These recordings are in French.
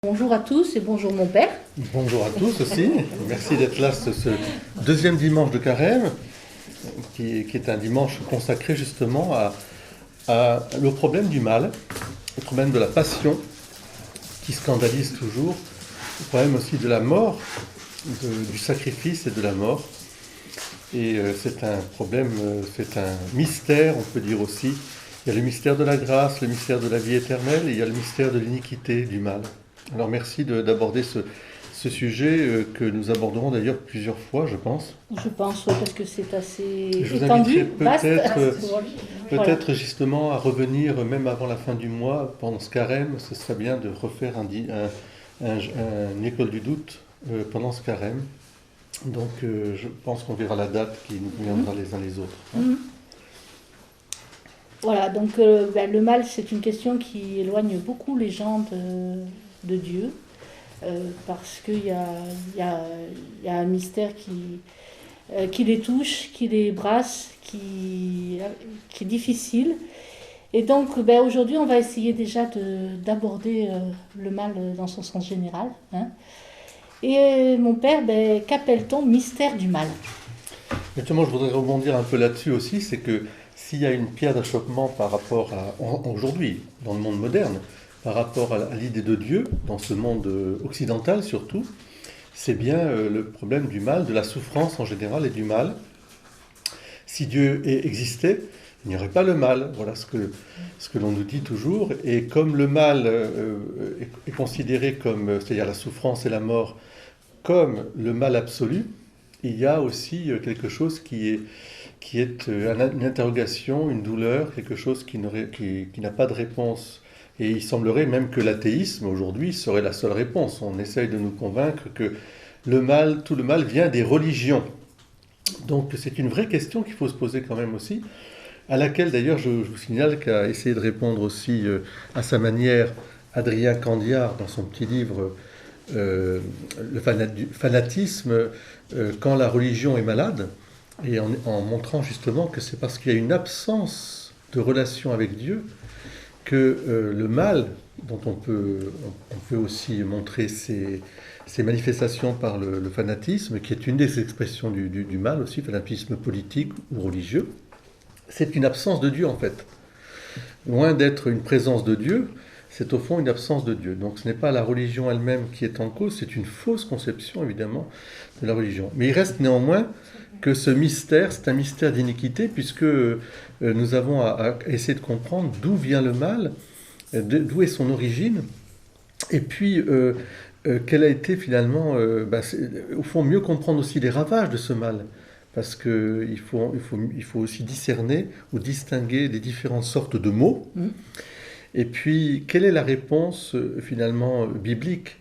Bonjour à tous et bonjour mon père. Bonjour à tous aussi. Merci d'être là ce deuxième dimanche de Carême, qui est un dimanche consacré justement à le problème du mal, le problème de la passion qui scandalise toujours, le problème aussi de la mort, du sacrifice et de la mort. Et c'est un problème, c'est un mystère, on peut dire aussi. Il y a le mystère de la grâce, le mystère de la vie éternelle, et il y a le mystère de l'iniquité, du mal. Alors merci d'aborder ce sujet que nous aborderons d'ailleurs plusieurs fois, je pense. Je pense, ouais, parce que c'est assez Je vous étendu, inviterai peut-être justement à revenir, même avant la fin du mois, pendant ce carême, ce serait bien de refaire une école du doute pendant ce carême. Donc je pense qu'on verra la date qui nous conviendra les uns les autres. Mhm. Voilà, donc le mal, c'est une question qui éloigne beaucoup les gens de Dieu, parce qu'il y a un mystère qui les touche, qui les brasse, qui est difficile. Et donc aujourd'hui, on va essayer déjà d'aborder le mal dans son sens général. Hein. Et mon père, qu'appelle-t-on mystère du mal? Justement, je voudrais rebondir un peu là-dessus aussi, c'est que s'il y a une pierre d'achoppement par rapport aujourd'hui, dans le monde moderne, par rapport à l'idée de Dieu, dans ce monde occidental surtout, c'est bien le problème du mal, de la souffrance en général et du mal. Si Dieu existait, il n'y aurait pas le mal. Voilà ce que l'on nous dit toujours. Et comme le mal est considéré comme, c'est-à-dire la souffrance et la mort, comme le mal absolu, il y a aussi quelque chose qui est une interrogation, une douleur, quelque chose qui n'a pas de réponse. Et il semblerait même que l'athéisme, aujourd'hui, serait la seule réponse. On essaye de nous convaincre que tout le mal vient des religions. Donc c'est une vraie question qu'il faut se poser quand même aussi, à laquelle d'ailleurs je vous signale qu'a essayé de répondre aussi à sa manière Adrien Candiard dans son petit livre le fanatisme quand la religion est malade, et en montrant justement que c'est parce qu'il y a une absence de relation avec Dieu que le mal, dont on peut aussi montrer ses manifestations par le fanatisme, qui est une des expressions du mal aussi, fanatisme politique ou religieux, c'est une absence de Dieu en fait. Loin d'être une présence de Dieu, c'est au fond une absence de Dieu. Donc ce n'est pas la religion elle-même qui est en cause, c'est une fausse conception évidemment de la religion. Mais il reste néanmoins que ce mystère, c'est un mystère d'iniquité, puisque nous avons à essayer de comprendre d'où vient le mal, d'où est son origine, et puis quel a été finalement, au fond, mieux comprendre aussi les ravages de ce mal, parce qu'il faut aussi discerner ou distinguer les différentes sortes de maux, et puis quelle est la réponse finalement biblique,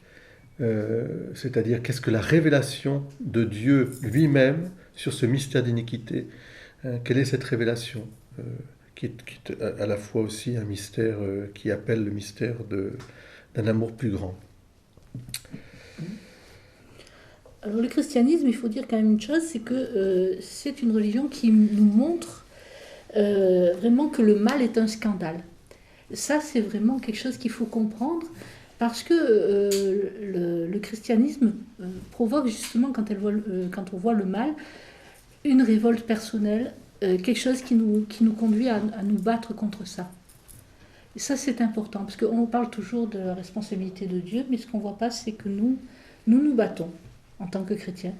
c'est-à-dire qu'est-ce que la révélation de Dieu lui-même sur ce mystère d'iniquité, quelle est cette révélation qui est à la fois aussi un mystère qui appelle le mystère d'un amour plus grand. Alors le christianisme, il faut dire quand même une chose, c'est que c'est une religion qui nous montre vraiment que le mal est un scandale. Ça, c'est vraiment quelque chose qu'il faut comprendre, parce que le christianisme provoque justement, quand on voit le mal, une révolte personnelle, quelque chose qui nous conduit à nous battre contre ça. Et ça, c'est important, parce qu'on parle toujours de la responsabilité de Dieu, mais ce qu'on ne voit pas, c'est que nous battons, en tant que chrétiens,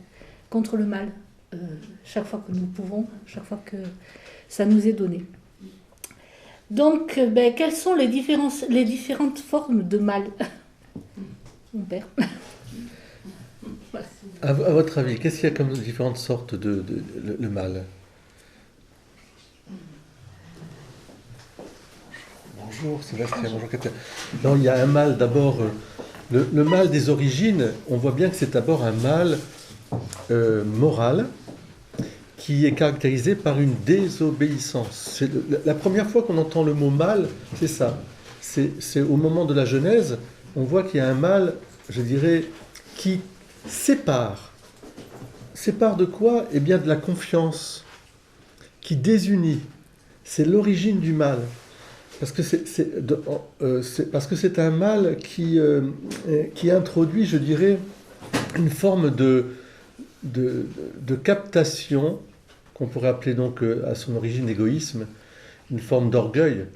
contre le mal, chaque fois que nous pouvons, chaque fois que ça nous est donné. Donc, quelles sont les différentes formes de mal, mon père? Voilà. À votre avis, qu'est-ce qu'il y a comme différentes sortes de le mal? Bonjour Sébastien, bonjour Katia. Non, il y a un mal d'abord, le mal des origines, on voit bien que c'est d'abord un mal moral qui est caractérisé par une désobéissance. La première fois qu'on entend le mot mal, c'est ça. C'est au moment de la Genèse, on voit qu'il y a un mal, je dirais, qui sépare. Sépare de quoi? Eh bien de la confiance, qui désunit. C'est l'origine du mal. parce que parce que c'est un mal qui introduit, je dirais, une forme de captation, qu'on pourrait appeler donc à son origine égoïsme, une forme d'orgueil,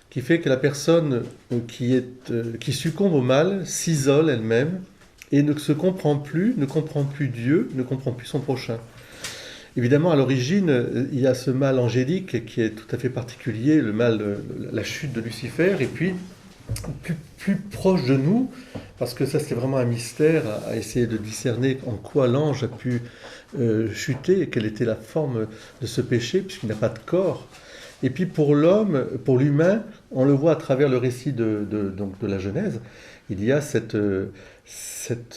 qui fait que la personne qui succombe au mal s'isole elle-même et ne se comprend plus, ne comprend plus Dieu, ne comprend plus son prochain. Évidemment, à l'origine, il y a ce mal angélique qui est tout à fait particulier, le mal, la chute de Lucifer, et puis plus proche de nous, parce que ça c'est vraiment un mystère à essayer de discerner en quoi l'ange a pu chuter et quelle était la forme de ce péché, puisqu'il n'a pas de corps. Et puis pour l'homme, pour l'humain, on le voit à travers le récit donc de la Genèse, il y a cette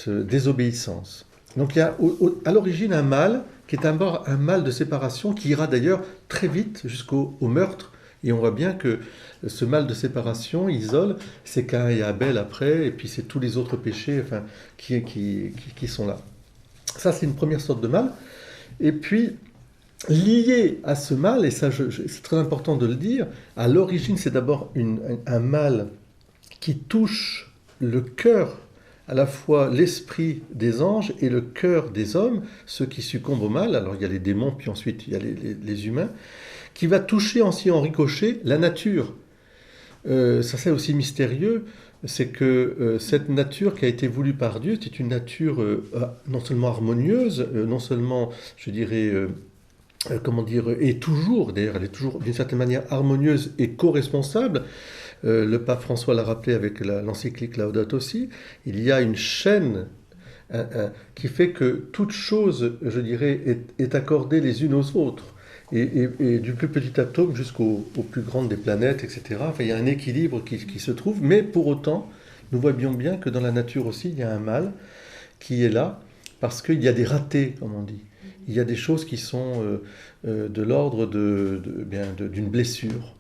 désobéissance. Donc il y a à l'origine un mal qui est d'abord un mal de séparation qui ira d'ailleurs très vite jusqu'au meurtre. Et on voit bien que ce mal de séparation isole, c'est Caïn et Abel après, et puis c'est tous les autres péchés enfin, qui sont là. Ça, c'est une première sorte de mal. Et puis, lié à ce mal, et ça c'est très important de le dire, à l'origine c'est d'abord un mal qui touche le cœur, à la fois l'esprit des anges et le cœur des hommes, ceux qui succombent au mal. Alors il y a les démons, puis ensuite il y a les humains, qui va toucher aussi en ricochet la nature. Ça c'est aussi mystérieux, c'est que cette nature qui a été voulue par Dieu, c'est une nature non seulement harmonieuse, non seulement, je dirais, comment dire, et toujours, d'ailleurs, elle est toujours d'une certaine manière harmonieuse et co-responsable. Le pape François l'a rappelé avec l'encyclique Laudato Si, il y a une chaîne qui fait que toute chose, je dirais, est accordée les unes aux autres. Et du plus petit atome jusqu'au plus grand des planètes, etc. Enfin, il y a un équilibre qui se trouve, mais pour autant, nous voyons bien que dans la nature aussi, il y a un mal qui est là, parce qu'il y a des ratés, comme on dit. Il y a des choses qui sont de l'ordre d'une blessure,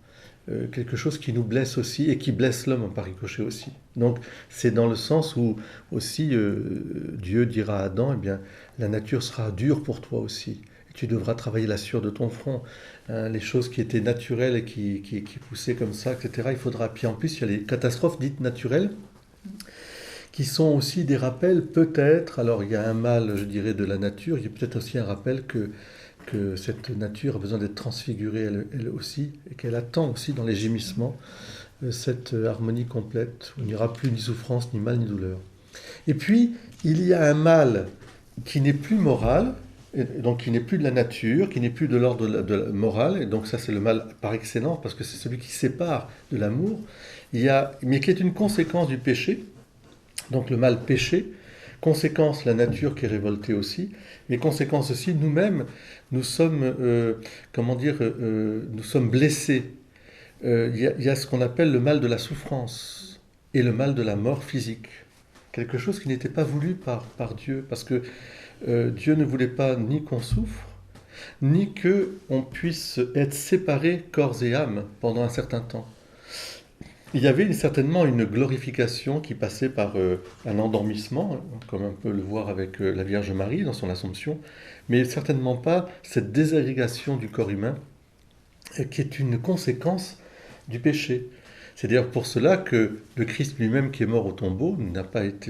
quelque chose qui nous blesse aussi et qui blesse l'homme par ricochet aussi. Donc c'est dans le sens où aussi Dieu dira à Adam, eh bien, la nature sera dure pour toi aussi. Tu devras travailler la sueur de ton front. Les choses qui étaient naturelles et qui poussaient comme ça, etc. Il faudra. Puis en plus, il y a les catastrophes dites naturelles, qui sont aussi des rappels, peut-être. Alors il y a un mal, je dirais, de la nature. Il y a peut-être aussi un rappel que cette nature a besoin d'être transfigurée elle aussi, et qu'elle attend aussi dans les gémissements cette harmonie complète, où il n'y aura plus ni souffrance, ni mal, ni douleur. Et puis, il y a un mal qui n'est plus moral, et donc qui n'est plus de la nature, qui n'est plus de l'ordre de la morale, et donc ça c'est le mal par excellence, parce que c'est celui qui sépare de l'amour, mais qui est une conséquence du péché, donc le mal péché, conséquence la nature qui est révoltée aussi, mais conséquence aussi nous-mêmes, nous sommes, nous sommes blessés. Il y a ce qu'on appelle le mal de la souffrance et le mal de la mort physique, quelque chose qui n'était pas voulu par Dieu, parce que Dieu ne voulait pas ni qu'on souffre, ni qu'on puisse être séparés corps et âme pendant un certain temps. Il y avait certainement une glorification qui passait par un endormissement, comme on peut le voir avec la Vierge Marie dans son Assomption, mais certainement pas cette désagrégation du corps humain qui est une conséquence du péché. C'est d'ailleurs pour cela que le Christ lui-même qui est mort au tombeau,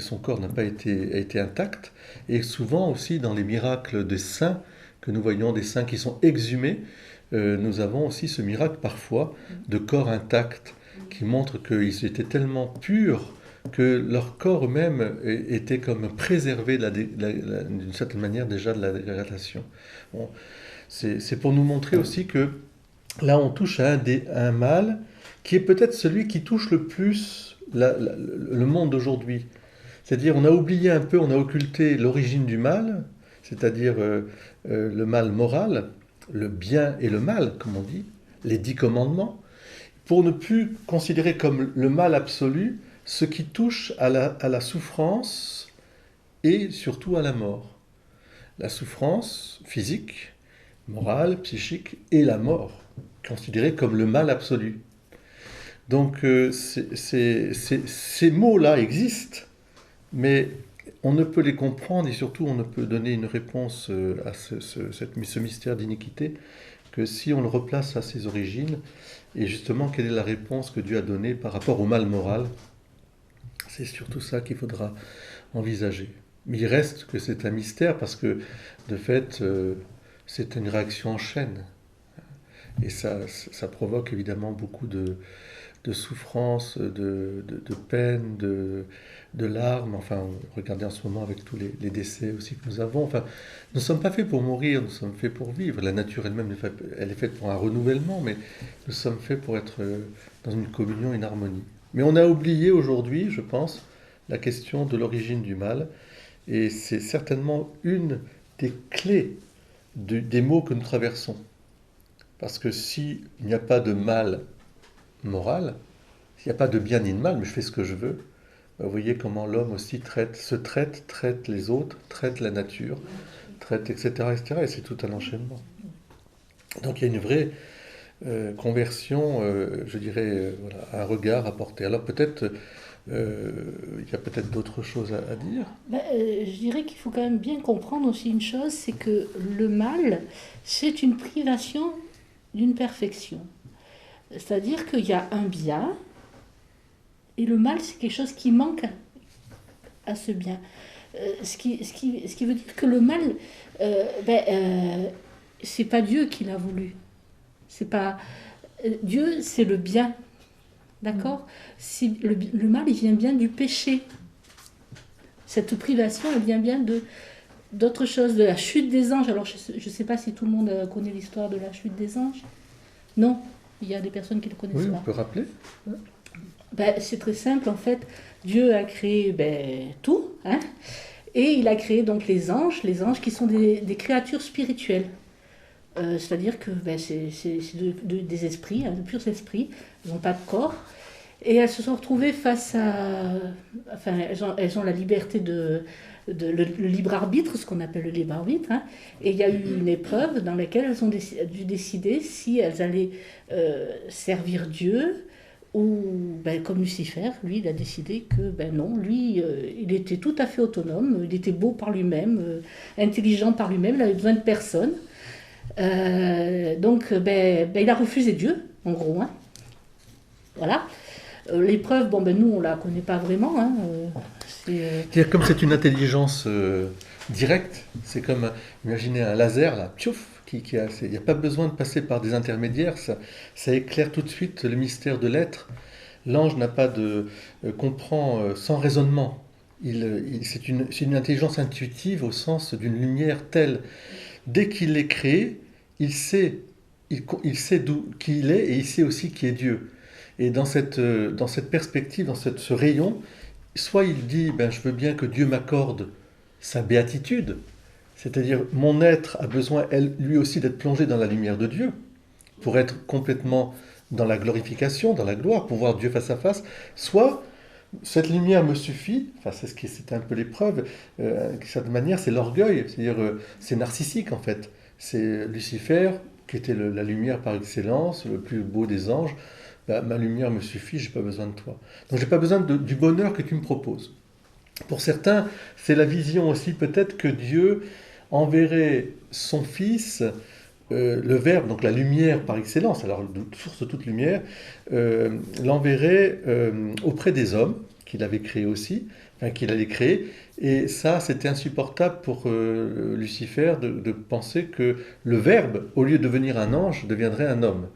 son corps n'a pas été intact, et souvent aussi dans les miracles des saints, que nous voyons des saints qui sont exhumés, nous avons aussi ce miracle parfois de corps intact, qui montre qu'ils étaient tellement purs que leur corps même était comme préservé d'une certaine manière déjà de la dégradation. Bon, c'est pour nous montrer aussi que là on touche à un mal qui est peut-être celui qui touche le plus le monde d'aujourd'hui. C'est-à-dire on a oublié un peu, on a occulté l'origine du mal, c'est-à-dire le mal moral, le bien et le mal, comme on dit, les 10 commandements, pour ne plus considérer comme le mal absolu ce qui touche à la souffrance et surtout à la mort. La souffrance physique, morale, psychique et la mort, considérée comme le mal absolu. Donc ces mots-là existent, mais on ne peut les comprendre et surtout on ne peut donner une réponse à ce mystère d'iniquité que si on le replace à ses origines, et justement quelle est la réponse que Dieu a donnée par rapport au mal moral, c'est surtout ça qu'il faudra envisager. Mais il reste que c'est un mystère parce que, de fait, c'est une réaction en chaîne. Et ça provoque évidemment beaucoup de souffrance, de peine, de larmes. Enfin, regardez en ce moment avec tous les décès aussi que nous avons. Enfin, nous ne sommes pas faits pour mourir, nous sommes faits pour vivre. La nature elle-même, elle est faite pour un renouvellement, mais nous sommes faits pour être dans une communion, une harmonie. Mais on a oublié aujourd'hui, je pense, la question de l'origine du mal. Et c'est certainement une des clés des maux que nous traversons. Parce que s'il n'y a pas de mal moral, s'il n'y a pas de bien ni de mal, mais je fais ce que je veux, vous voyez comment l'homme aussi traite les autres, traite la nature, traite, etc., etc. Et c'est tout un enchaînement. Donc il y a une vraie conversion, je dirais, voilà, un regard à porter. Alors peut-être, il y a peut-être d'autres choses à dire. Je dirais qu'il faut quand même bien comprendre aussi une chose, c'est que le mal, c'est une privation d'une perfection. C'est-à-dire qu'il y a un bien, et le mal, c'est quelque chose qui manque à ce bien. Ce qui veut dire que le mal, c'est pas Dieu qui l'a voulu. C'est pas Dieu, c'est le bien, d'accord. Si le mal, il vient bien du péché. Cette privation, elle vient bien d'autre chose, de la chute des anges. Alors, je ne sais pas si tout le monde connaît l'histoire de la chute des anges. Non, il y a des personnes qui ne le connaissent Oui, pas. on peut rappeler. C'est très simple, en fait. Dieu a créé tout, hein, et il a créé donc les anges qui sont des créatures spirituelles. C'est-à-dire que c'est des esprits, hein, de purs esprits, ils n'ont pas de corps. Et elles se sont retrouvées face à... Enfin, elles ont la liberté le libre arbitre, ce qu'on appelle le libre arbitre. Hein. Et il y a eu une épreuve dans laquelle elles ont dû décider si elles allaient servir Dieu ou, comme Lucifer, lui, il a décidé que, non, lui, il était tout à fait autonome, il était beau par lui-même, intelligent par lui-même, il n'avait besoin de personne. Donc, il a refusé Dieu, en gros. Hein. Voilà. L'épreuve, nous, on ne la connaît pas vraiment. Hein. C'est-à-dire, comme c'est une intelligence directe, c'est comme, imaginez un laser, là, piouf, il n'y a pas besoin de passer par des intermédiaires, ça éclaire tout de suite le mystère de l'être. L'ange n'a pas comprend sans raisonnement. C'est une intelligence intuitive au sens d'une lumière telle. Dès qu'il est créé, il sait d'où qui il est et il sait aussi qui est Dieu. Et dans cette perspective, dans ce rayon, soit il dit, je veux bien que Dieu m'accorde sa béatitude, c'est-à-dire mon être a besoin, lui aussi, d'être plongé dans la lumière de Dieu, pour être complètement dans la glorification, dans la gloire, pour voir Dieu face à face, soit cette lumière me suffit, enfin c'est un peu l'épreuve, d'une certaine manière c'est l'orgueil, c'est-à-dire c'est narcissique en fait, c'est Lucifer qui était la lumière par excellence, le plus beau des anges, ma lumière me suffit, j'ai pas besoin de toi. Donc j'ai pas besoin du bonheur que tu me proposes. Pour certains, c'est la vision aussi peut-être que Dieu enverrait son Fils, le Verbe, donc la lumière par excellence, alors source de toute lumière, l'enverrait auprès des hommes, qu'il avait créés aussi, qu'il allait créer, et ça c'était insupportable pour Lucifer de penser que le Verbe, au lieu de devenir un ange, deviendrait un homme.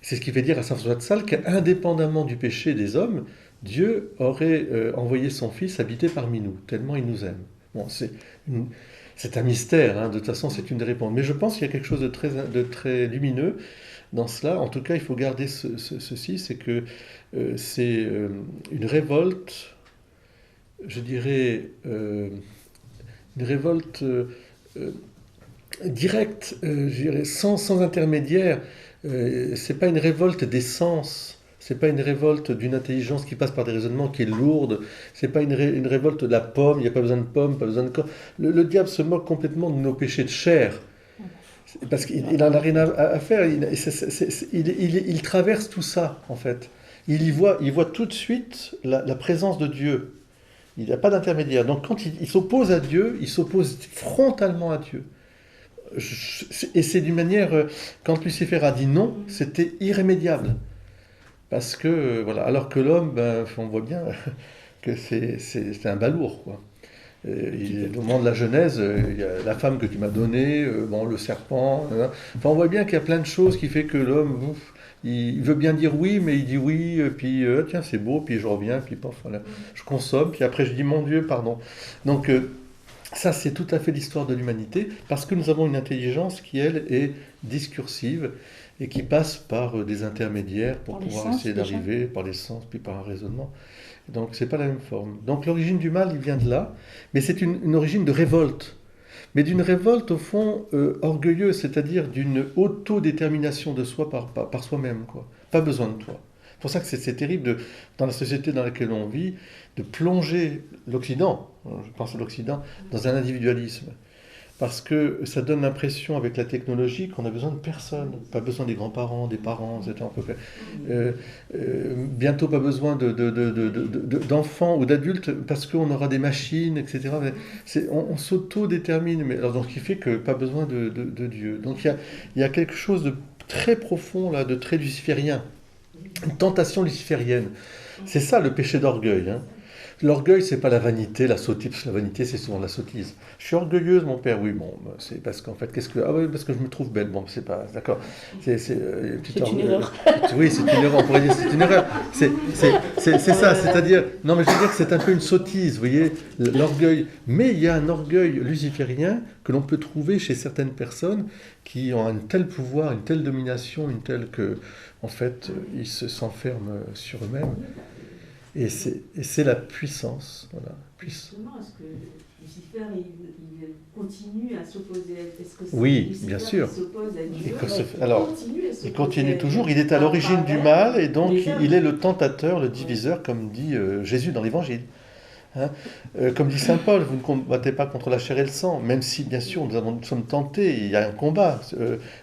C'est ce qui fait dire à saint François de Sales qu'indépendamment du péché des hommes, Dieu aurait envoyé son Fils habiter parmi nous, tellement il nous aime. Bon, c'est un mystère, hein, de toute façon c'est une des réponses. Mais je pense qu'il y a quelque chose de très lumineux dans cela. En tout cas, il faut garder ceci, c'est que c'est une révolte, je dirais, une révolte directe, je dirais, sans intermédiaire. C'est pas une révolte des sens. C'est pas une révolte d'une intelligence qui passe par des raisonnements qui est lourde. C'est pas une révolte de la pomme. Il n'y a pas besoin de pomme, pas besoin de corps. Le diable se moque complètement de nos péchés de chair. Parce qu'il n'en a rien à faire. Il traverse tout ça, en fait. Il voit tout de suite la présence de Dieu. Il n'y a pas d'intermédiaire. Donc quand il s'oppose à Dieu, il s'oppose frontalement à Dieu. Et c'est d'une manière, quand Lucifer a dit non, c'était irrémédiable. Parce que, voilà, alors que l'homme, ben, on voit bien que c'est un balourd, quoi. Au moment de la Genèse, il y a la femme que tu m'as donnée, bon, le serpent. Enfin, on voit bien qu'il y a plein de choses qui fait que l'homme, il veut bien dire oui, mais il dit oui, puis tiens, c'est beau, puis je reviens, puis pof, voilà, je consomme, puis après je dis mon Dieu, pardon. Donc, ça, c'est tout à fait l'histoire de l'humanité, parce que nous avons une intelligence qui, elle, est discursive et qui passe par des intermédiaires pour pouvoir essayer d'arriver, par les sens, puis par un raisonnement. Donc, c'est pas la même forme. Donc, l'origine du mal, il vient de là, mais c'est une origine de révolte. Mais d'une révolte, au fond, orgueilleuse, c'est-à-dire d'une autodétermination de soi par soi-même, quoi. Pas besoin de toi. C'est pour ça que c'est terrible, dans la société dans laquelle on vit, de plonger l'Occident, je pense à l'Occident, dans un individualisme. Parce que ça donne l'impression, avec la technologie, qu'on a besoin de personne. Pas besoin des grands-parents, des parents, etc. Bientôt pas besoin d'enfants ou d'adultes, parce qu'on aura des machines, etc. On s'auto-détermine, mais alors, donc, ce qui fait que pas besoin de Dieu. Donc il y a quelque chose de très profond, là, de très luciférien. Une tentation luciférienne. C'est ça le péché d'orgueil. Hein. L'orgueil, c'est pas la vanité, la sottise, parce que la vanité, c'est souvent la sottise. Je suis orgueilleuse, mon père, oui, bon, c'est parce qu'en fait, ah oui, parce que je me trouve belle, bon, c'est pas, d'accord. C'est une erreur. Oui, c'est une erreur, on pourrait dire c'est une erreur. C'est ça, c'est-à-dire, non, mais je veux dire que c'est un peu une sottise, vous voyez, l'orgueil. Mais il y a un orgueil luciférien que l'on peut trouver chez certaines personnes qui ont un tel pouvoir, une telle domination, une telle que, en fait, ils s'enferment sur eux-mêmes. Et c'est la puissance. Voilà. Justement, est-ce que Lucifer il continue à s'opposer? Est-ce que oui, Lucifer bien sûr. Qui s'oppose à Dieu, il continue toujours. Il est à l'origine du mal et donc il est le tentateur, le diviseur, comme dit Jésus dans l'Évangile. Hein, comme dit saint Paul, vous ne combattez pas contre la chair et le sang, même si bien sûr nous sommes tentés, il y a un combat,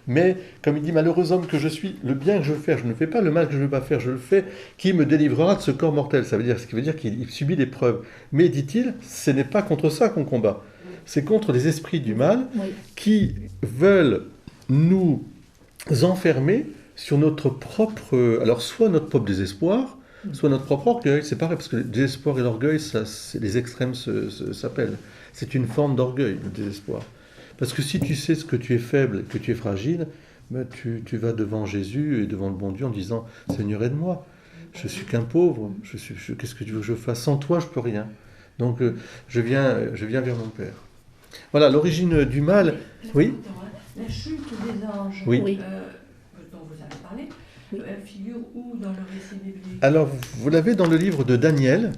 mais comme il dit, malheureux homme que je suis, le bien que je veux faire, je ne le fais pas, le mal que je ne veux pas faire, je le fais, qui me délivrera de ce corps mortel? Ça veut dire, ce qui veut dire qu'il subit l'épreuve. Mais dit-il, ce n'est pas contre ça qu'on combat, c'est contre les esprits du mal qui veulent nous enfermer sur notre propre, alors soit notre propre désespoir, soit notre propre orgueil. C'est pareil, parce que le désespoir et l'orgueil, les extrêmes s'appellent. C'est une forme d'orgueil, le désespoir. Parce que si tu sais ce que tu es faible, que tu es fragile, ben tu vas devant Jésus et devant le bon Dieu en disant « Seigneur, aide-moi, je suis qu'un pauvre, qu'est-ce que tu veux que je fasse? Sans toi, je peux rien. Donc je viens vers mon Père. » Voilà, l'origine du mal. Oui. La chute des anges, oui. dont vous avez parlé, elle figure où dans le récit biblique? Alors, vous l'avez dans le livre de Daniel,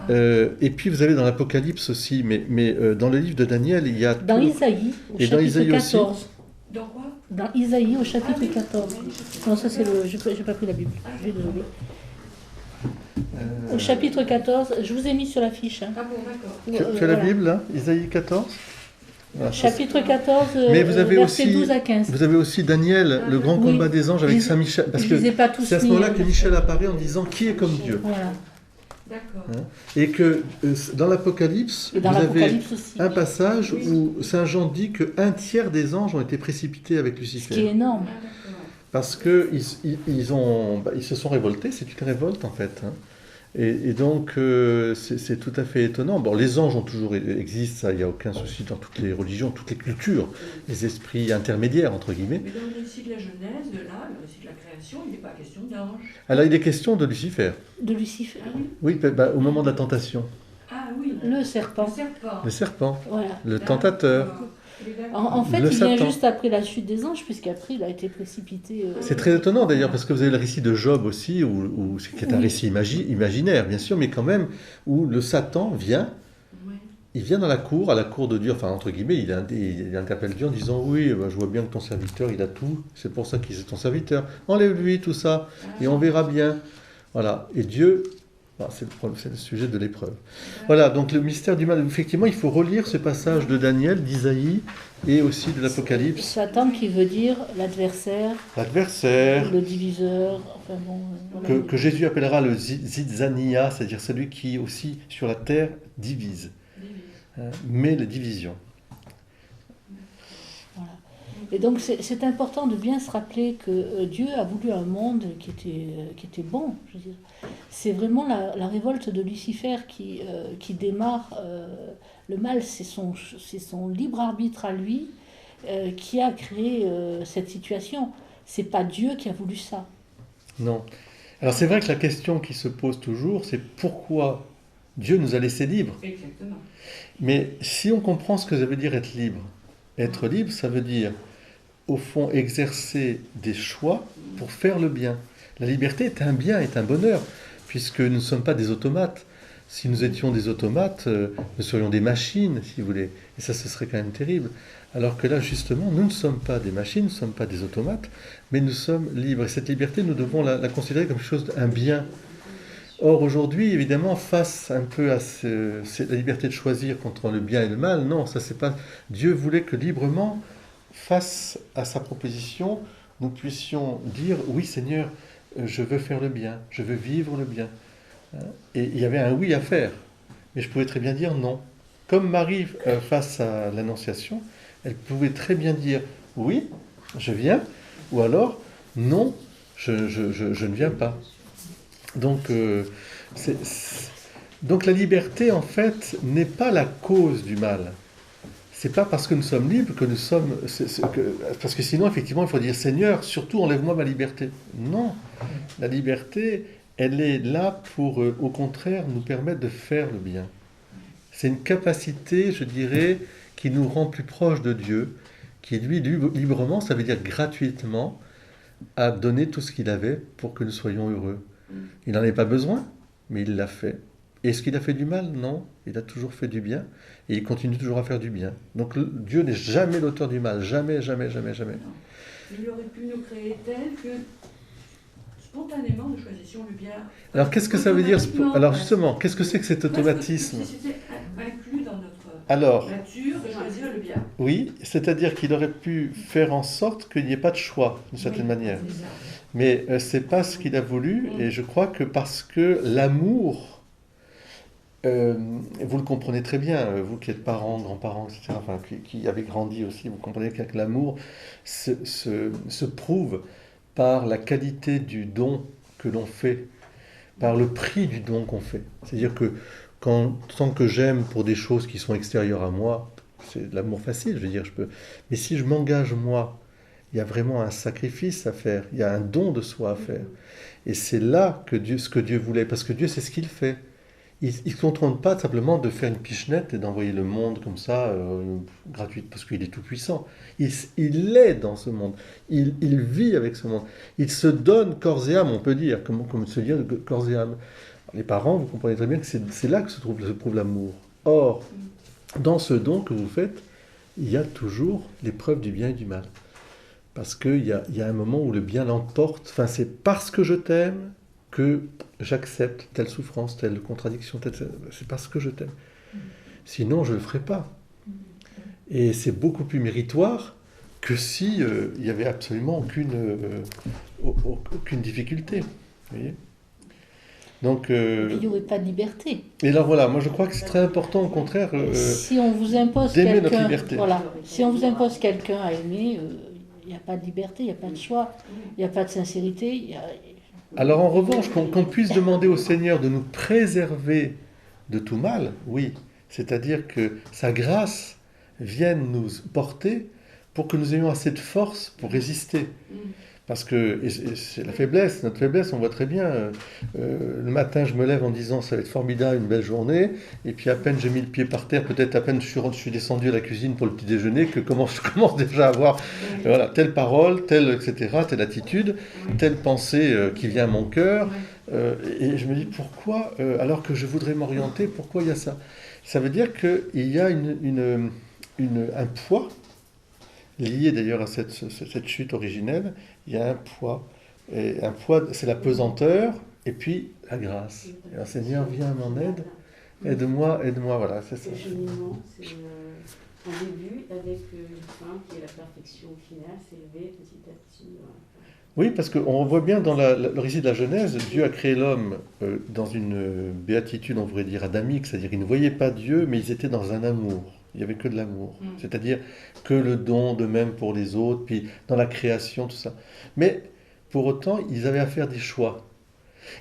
et puis vous avez dans l'Apocalypse aussi, mais dans le livre de Daniel, il y a... Dans Isaïe, au et chapitre dans Isaïe 14. Aussi. Dans quoi? Dans Isaïe, au chapitre 14. Non, ça c'est le... J'ai pas pris la Bible, je suis désolée. Au chapitre 14, je vous ai mis sur la fiche. Hein. Ah bon, d'accord. Tu as la Bible, là, Isaïe 14 ? Voilà, chapitre 14, mais vous avez versets aussi, 12 à 15. Vous avez aussi Daniel, le grand combat des anges avec Saint Michel. Parce que c'est à ce moment-là que Michel apparaît en disant qui est comme Dieu. Voilà. D'accord. Hein, et que dans l'Apocalypse, vous avez un passage où Saint Jean dit qu'un tiers des anges ont été précipités avec Lucifer. Ce qui est énorme. Parce qu'ils se sont révoltés, c'est une révolte en fait. Hein. Et donc, c'est tout à fait étonnant. Bon, les anges ont toujours existé, ça, il n'y a aucun souci dans toutes les religions, toutes les cultures, les esprits intermédiaires, entre guillemets. Mais dans le récit de la Genèse, là, le récit de la création, il n'est pas question d'ange. Alors, il est question de Lucifer. De Lucifer. Oui, au moment de la tentation. Ah oui. Le serpent. Le serpent. Voilà. Le tentateur. En fait, il vient juste après la chute des anges, puisqu'après, il a été précipité. C'est très étonnant d'ailleurs, parce que vous avez le récit de Job aussi, qui est un récit imaginaire, bien sûr, mais quand même, où le Satan vient, il vient dans la cour, à la cour de Dieu, enfin, entre guillemets, il interpelle Dieu en disant « Oui, je vois bien que ton serviteur, il a tout, c'est pour ça qu'il est ton serviteur, enlève-lui tout ça, et on verra bien. » Voilà, et Dieu... C'est le sujet de l'épreuve. Voilà, donc le mystère du mal. Effectivement, il faut relire ce passage de Daniel, d'Isaïe et aussi de l'Apocalypse. Satan qui veut dire l'adversaire, le diviseur. Enfin bon, voilà. que Jésus appellera le Zidzania, c'est-à-dire celui qui aussi sur la terre divise. Met les divisions. Voilà. Et donc c'est important de bien se rappeler que Dieu a voulu un monde qui était bon. Je veux dire. C'est vraiment la révolte de Lucifer qui démarre le mal, c'est son libre arbitre à lui qui a créé cette situation. C'est pas Dieu qui a voulu ça. Non. Alors c'est vrai que la question qui se pose toujours, c'est pourquoi Dieu nous a laissés libres. Exactement. Mais si on comprend ce que ça veut dire être libre, ça veut dire, au fond, exercer des choix pour faire le bien. La liberté est un bien, est un bonheur, puisque nous ne sommes pas des automates. Si nous étions des automates, nous serions des machines, si vous voulez. Et ça, ce serait quand même terrible. Alors que là, justement, nous ne sommes pas des machines, nous ne sommes pas des automates, mais nous sommes libres. Et cette liberté, nous devons la considérer comme quelque chose, un bien. Or, aujourd'hui, évidemment, face un peu à la liberté de choisir contre le bien et le mal, non, ça c'est pas... Dieu voulait que librement, face à sa proposition, nous puissions dire, oui Seigneur, je veux faire le bien, je veux vivre le bien. Et il y avait un oui à faire, mais je pouvais très bien dire non. Comme Marie, face à l'Annonciation, elle pouvait très bien dire oui, je viens, ou alors non, je ne viens pas. Donc, donc la liberté, en fait, n'est pas la cause du mal. C'est pas parce que nous sommes libres que nous sommes... parce que sinon, effectivement, il faut dire, Seigneur, surtout enlève-moi ma liberté. Non, la liberté, elle est là pour, au contraire, nous permettre de faire le bien. C'est une capacité, je dirais, qui nous rend plus proches de Dieu, qui, lui, librement, ça veut dire gratuitement, a donné tout ce qu'il avait pour que nous soyons heureux. Il n'en avait pas besoin, mais il l'a fait. Est-ce qu'il a fait du mal? Non, il a toujours fait du bien, et il continue toujours à faire du bien. Donc Dieu n'est jamais l'auteur du mal, jamais, jamais, jamais, jamais. Il aurait pu nous créer tel que spontanément nous choisissions le bien. Alors qu'est-ce que ça veut dire? Alors justement, qu'est-ce que c'est que cet automatisme? C'était inclus dans notre Alors, nature de choisir le bien. oui, c'est-à-dire qu'il aurait pu faire en sorte qu'il n'y ait pas de choix, d'une certaine manière. Mais c'est pas ce qu'il a voulu, et je crois que parce que l'amour, vous le comprenez très bien, vous qui êtes parents, grands-parents, etc., enfin, qui avez grandi aussi, vous comprenez que l'amour se prouve par la qualité du don que l'on fait, par le prix du don qu'on fait. C'est-à-dire que tant que j'aime pour des choses qui sont extérieures à moi, c'est de l'amour facile, je veux dire, je peux. Mais si je m'engage moi, il y a vraiment un sacrifice à faire, il y a un don de soi à faire. Et c'est là ce que Dieu voulait, parce que Dieu, c'est ce qu'il fait. Il ne se contente pas simplement de faire une pichenette et d'envoyer le monde comme ça, gratuite, parce qu'il est tout-puissant. Il est dans ce monde, il vit avec ce monde. Il se donne corps et âme, on peut dire, comme se dire corps et âme. Les parents, vous comprenez très bien que c'est là que se trouve l'amour. Or, dans ce don que vous faites, il y a toujours l'épreuve du bien et du mal. Parce qu'il y a un moment où le bien l'emporte. Enfin, c'est parce que je t'aime que j'accepte telle souffrance, telle contradiction. C'est parce que je t'aime. Sinon, je ne le ferai pas. Et c'est beaucoup plus méritoire que si il n'y avait absolument aucune difficulté. Vous voyez ? Donc, il n'y aurait pas de liberté. Et alors voilà, moi je crois que c'est très important au contraire si on vous impose d'aimer notre liberté. Voilà, si on vous impose quelqu'un à aimer, il n'y a pas de liberté, il n'y a pas de choix, il n'y a pas de sincérité. Alors en revanche, qu'on puisse demander au Seigneur de nous préserver de tout mal, oui. C'est-à-dire que sa grâce vienne nous porter pour que nous ayons assez de force pour résister. Parce que c'est la faiblesse, notre faiblesse, on voit très bien. Le matin, je me lève en disant ça va être formidable, une belle journée. Et puis à peine j'ai mis le pied par terre, peut-être à peine je suis descendu à la cuisine pour le petit déjeuner, que je commence déjà à avoir voilà, telle parole, telle, etc., telle attitude, telle pensée qui vient à mon cœur. Et je me dis pourquoi, alors que je voudrais m'orienter, pourquoi il y a ça? Ça veut dire qu'il y a un poids, lié d'ailleurs à cette chute originelle. Il y a un poids. Et un poids, c'est la pesanteur, et puis la grâce. Et le Seigneur, viens à mon aide, aide-moi, voilà, c'est ça. Le cheminement, c'est un début avec une fin qui est la perfection finale, s'élever petit à petit. Oui, parce qu'on voit bien dans le récit de la Genèse, Dieu a créé l'homme dans une béatitude, on pourrait dire adamique, c'est-à-dire qu'ils ne voyaient pas Dieu, mais ils étaient dans un amour. Il n'y avait que de l'amour. C'est-à-dire que le don de même pour les autres, puis dans la création, tout ça. Mais pour autant, ils avaient à faire des choix.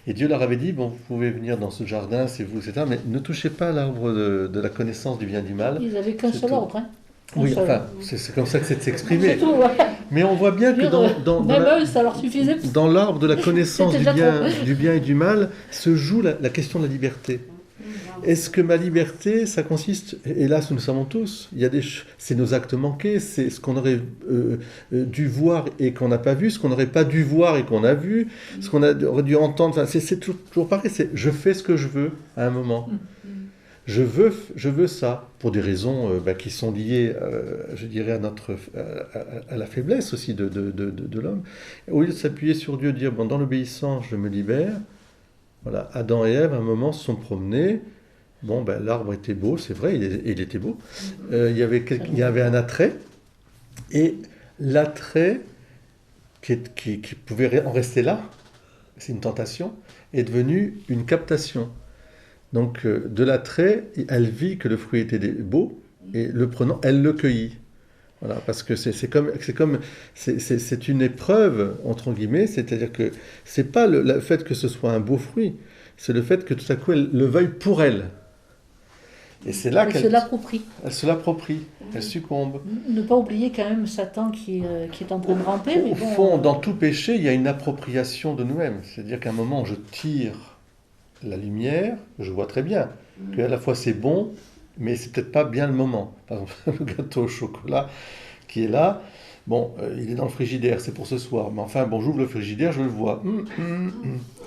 Et Dieu leur avait dit, bon, vous pouvez venir dans ce jardin, c'est vous, etc. Mais ne touchez pas à l'arbre de la connaissance du bien et du mal. Ils n'avaient qu'un C'est seul tout. ordre. Hein. Oui, seul. enfin, c'est comme ça que c'est C'est exprimé. tout, ouais. Mais on voit bien que Même eux, ça leur suffisait. dans l'arbre de la connaissance C'était déjà du bien et du mal se joue la question de la liberté. Est-ce que ma liberté, ça consiste, hélas nous le savons tous, il y a c'est nos actes manqués, c'est ce qu'on aurait dû voir et qu'on n'a pas vu, ce qu'on n'aurait pas dû voir et qu'on a vu, ce qu'on aurait dû entendre, enfin, c'est toujours pareil, c'est je fais ce que je veux à un moment. Je veux ça, pour des raisons qui sont liées, je dirais, à la faiblesse aussi de l'homme. Au lieu de s'appuyer sur Dieu, dire, bon, dans l'obéissance, je me libère. Voilà, Adam et Ève, à un moment, se sont promenés. Bon, ben, l'arbre était beau, c'est vrai, il était beau. Il y avait un attrait. Et l'attrait, qui pouvait en rester là, c'est une tentation, est devenu une captation. Donc, de l'attrait, elle vit que le fruit était beau, et le prenant, elle le cueillit. Voilà, parce que c'est une épreuve, entre guillemets, c'est-à-dire que c'est pas le fait que ce soit un beau fruit, c'est le fait que tout à coup, elle le veuille pour elle. Et c'est là Elle se l'approprie. Elle se l'approprie, elle succombe. Ne pas oublier quand même Satan qui est en train de ramper. Au fond, dans tout péché, il y a une appropriation de nous-mêmes. C'est-à-dire qu'à un moment, je tire la lumière, je vois très bien qu'à la fois c'est bon, mais c'est peut-être pas bien le moment. Par exemple, le gâteau au chocolat qui est là, bon, il est dans le frigidaire, c'est pour ce soir. Mais enfin, bon, j'ouvre le frigidaire, je le vois.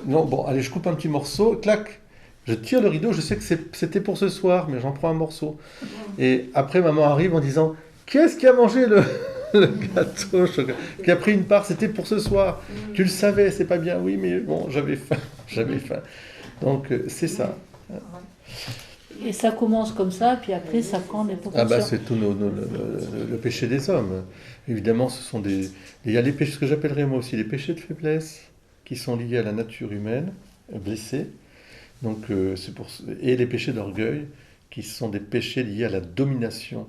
Non, bon, allez, je coupe un petit morceau, clac, je tire le rideau, je sais que c'était pour ce soir, mais j'en prends un morceau. Et après, maman arrive en disant, qu'est-ce qui a mangé le gâteau au chocolat, qui a pris une part, c'était pour ce soir. Tu le savais, c'est pas bien. Oui, mais bon, j'avais faim. Donc, c'est ça. Et ça commence comme ça, puis après, ça prend des proportions. Ah bah, c'est tout le péché des hommes. Évidemment, il y a les péchés, ce que j'appellerais moi aussi les péchés de faiblesse, qui sont liés à la nature humaine, blessée. Donc, et les péchés d'orgueil, qui sont des péchés liés à la domination,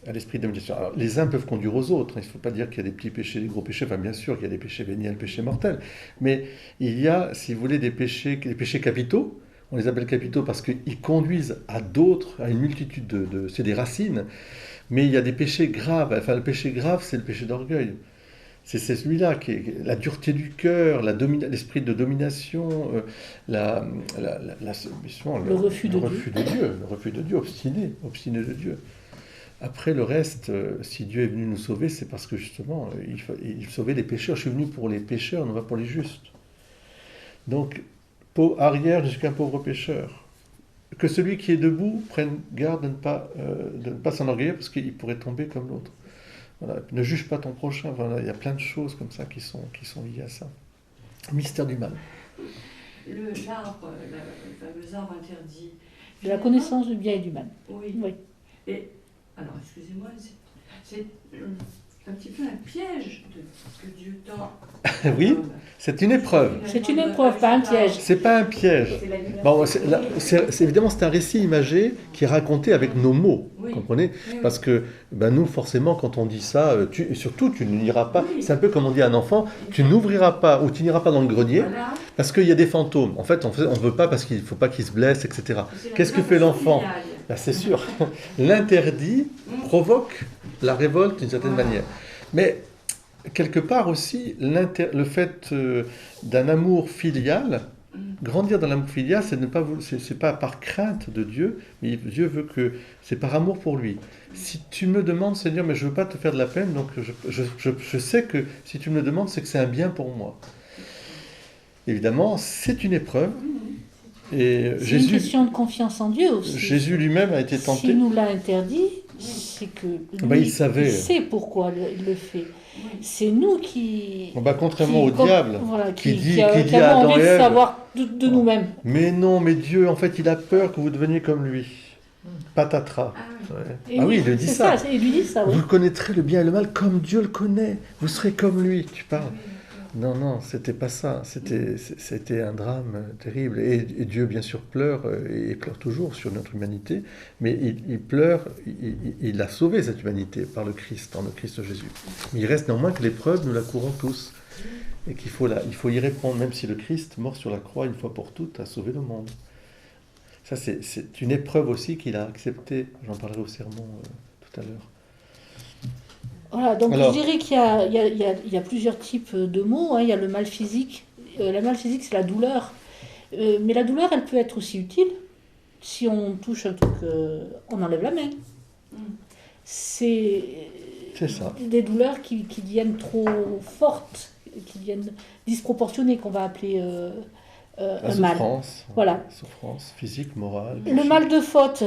à l'esprit de domination. Alors, les uns peuvent conduire aux autres. Il ne faut pas dire qu'il y a des petits péchés, des gros péchés. Enfin, bien sûr qu'il y a des péchés véniels, des péchés mortels. Mais il y a, si vous voulez, des péchés capitaux. On les appelle capitaux parce qu'ils conduisent à d'autres, à une multitude c'est des racines. Mais il y a des péchés graves. Enfin, le péché grave, c'est le péché d'orgueil. C'est celui-là qui est la dureté du cœur, l'esprit de domination, le refus de Dieu, le refus de Dieu, obstiné de Dieu. Après, le reste, si Dieu est venu nous sauver, c'est parce que justement, il sauvait les pécheurs. Je suis venu pour les pécheurs, non pas pour les justes. Donc, arrière jusqu'à un pauvre pécheur. Que celui qui est debout prenne garde de ne pas s'enorgueillir parce qu'il pourrait tomber comme l'autre. Voilà. Ne juge pas ton prochain. Voilà. Il y a plein de choses comme ça qui sont liées à ça. Mystère du mal. L'arbre, le fameux arbre interdit. La connaissance du bien et du mal. Oui. Et, alors, excusez-moi, c'est un petit peu un piège que Dieu tend. Oui, c'est une épreuve. C'est une épreuve, pas un piège. C'est pas un piège. Bon, évidemment, c'est un récit imagé qui est raconté avec nos mots, vous comprenez ? Parce que nous, forcément, quand on dit ça, surtout, tu n'iras pas. C'est un peu comme on dit à un enfant, tu n'ouvriras pas ou tu n'iras pas dans le grenier parce qu'il y a des fantômes. En fait, on ne veut pas parce qu'il ne faut pas qu'il se blesse, etc. Qu'est-ce que fait l'enfant ? C'est sûr. L'interdit provoque la révolte d'une certaine manière. Mais quelque part aussi, le fait d'un amour filial, grandir dans l'amour filial, c'est pas par crainte de Dieu, mais Dieu veut que c'est par amour pour lui. Si tu me demandes, Seigneur, mais je veux pas te faire de la peine, donc je sais que si tu me le demandes, c'est que c'est un bien pour moi. Évidemment, c'est une épreuve. Et c'est une question de confiance en Dieu aussi. Jésus lui-même a été tenté. S'il nous l'a interdit, c'est que lui, il sait pourquoi il le fait. C'est nous qui... contrairement au diable, qui dit à Adam et Ève, de savoir de nous-mêmes. Mais non, mais Dieu, en fait, il a peur que vous deveniez comme lui. Patatras. Oui, il le dit ça. Il lui dit ça, oui. Vous connaîtrez le bien et le mal comme Dieu le connaît. Vous serez comme lui, tu parles. Non, c'était pas ça. C'était un drame terrible. Et Dieu, bien sûr, pleure, et pleure toujours sur notre humanité, mais il pleure, il a sauvé cette humanité par le Christ, dans le Christ Jésus. Mais il reste néanmoins que l'épreuve, nous la courons tous. Et qu'il faut, il faut y répondre, même si le Christ, mort sur la croix une fois pour toutes, a sauvé le monde. Ça, c'est une épreuve aussi qu'il a acceptée. J'en parlerai au sermon tout à l'heure. Voilà, donc Alors, je dirais qu'il y a plusieurs types de maux, hein. Il y a le mal physique. Le mal physique, c'est la douleur. Mais la douleur, elle peut être aussi utile. Si on touche un truc, on enlève la main. C'est ça. des douleurs qui deviennent trop fortes, qui deviennent disproportionnées, qu'on va appeler La un mal. souffrance, Voilà. souffrance physique, morale. Le mal de faute,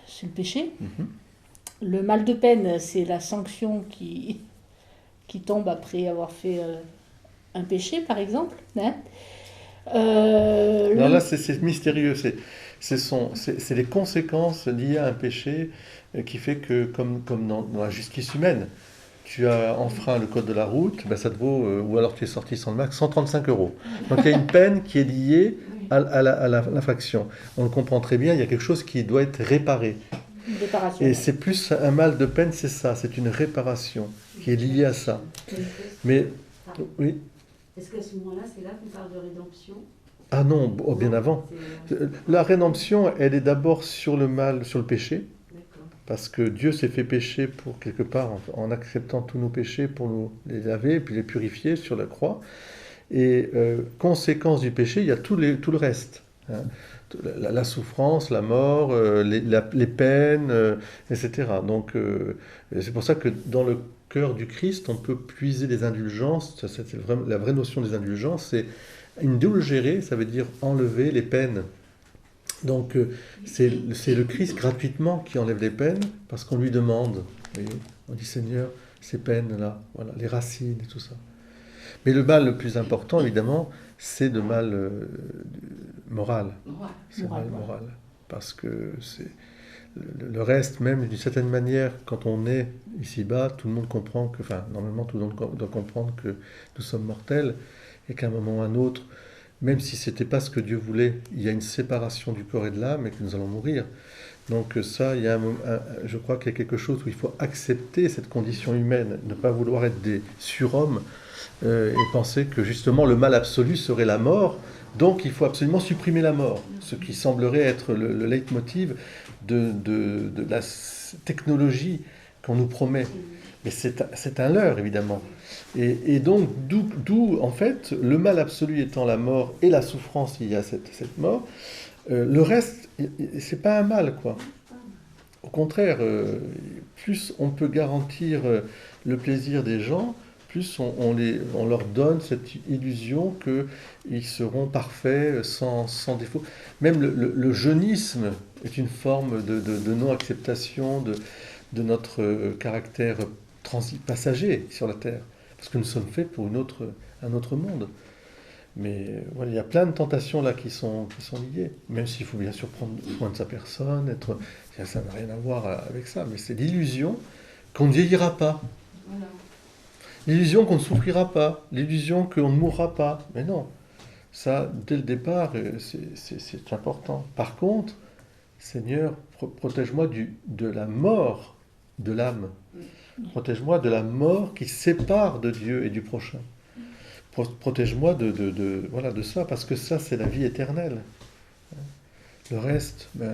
c'est le péché. Mhm. Le mal de peine, c'est la sanction qui tombe après avoir fait un péché, par exemple. Hein. Alors là, c'est mystérieux. C'est les conséquences liées à un péché qui fait que, comme dans la justice humaine, tu as enfreint le code de la route, ben ça te vaut, ou alors tu es sorti sans le masque, 135 €. Donc il y a une peine qui est liée à l'infraction. On le comprend très bien, il y a quelque chose qui doit être réparé. Une réparation. Et c'est plus un mal de peine, c'est ça, c'est une réparation qui est liée à ça. Mais, oui. Est-ce qu'à ce moment-là, c'est là qu'on parle de rédemption? Ah non, bien avant. La rédemption, elle est d'abord sur le mal, sur le péché. Parce que Dieu s'est fait pécher pour quelque part, en acceptant tous nos péchés pour nous les laver, puis les purifier sur la croix. Et conséquence du péché, il y a tout le reste. Hein. La souffrance, la mort, les peines, etc. Donc c'est pour ça que dans le cœur du Christ, on peut puiser des indulgences. C'est la vraie notion des indulgences, c'est indulgere, ça veut dire enlever les peines. Donc c'est le Christ gratuitement qui enlève les peines parce qu'on lui demande. Vous voyez, on dit Seigneur, ces peines-là, voilà, les racines et tout ça. Mais le mal le plus important, évidemment, c'est le mal moral. C'est le mal moral. Parce que c'est le reste, même d'une certaine manière, quand on est ici-bas, tout le monde comprend que, enfin, normalement, tout le monde doit comprendre que nous sommes mortels et qu'à un moment ou à un autre, même si ce n'était pas ce que Dieu voulait, il y a une séparation du corps et de l'âme et que nous allons mourir. Donc ça, je crois qu'il y a quelque chose où il faut accepter cette condition humaine, ne pas vouloir être des surhommes et penser que justement le mal absolu serait la mort. Donc il faut absolument supprimer la mort, ce qui semblerait être le leitmotiv de la technologie qu'on nous promet. Mais c'est un leurre, évidemment. Et donc, d'où, en fait, le mal absolu étant la mort et la souffrance liée à cette mort, le reste, c'est pas un mal, quoi. Au contraire, plus on peut garantir le plaisir des gens, plus on leur donne cette illusion qu'ils seront parfaits, sans défaut. Même le jeunisme est une forme de non-acceptation de notre caractère passager sur la Terre. Parce que nous sommes faits pour un autre monde. Mais voilà, il y a plein de tentations là qui sont liées. Même s'il faut bien sûr prendre soin de sa personne, ça n'a rien à voir avec ça. Mais c'est l'illusion qu'on ne vieillira pas. Voilà. L'illusion qu'on ne souffrira pas. L'illusion qu'on ne mourra pas. Mais non. Ça, dès le départ, c'est important. Par contre, Seigneur, protège-moi de la mort de l'âme. Protège-moi de la mort qui sépare de Dieu et du prochain. Protège-moi de ça, parce que ça, c'est la vie éternelle. Le reste, ouais.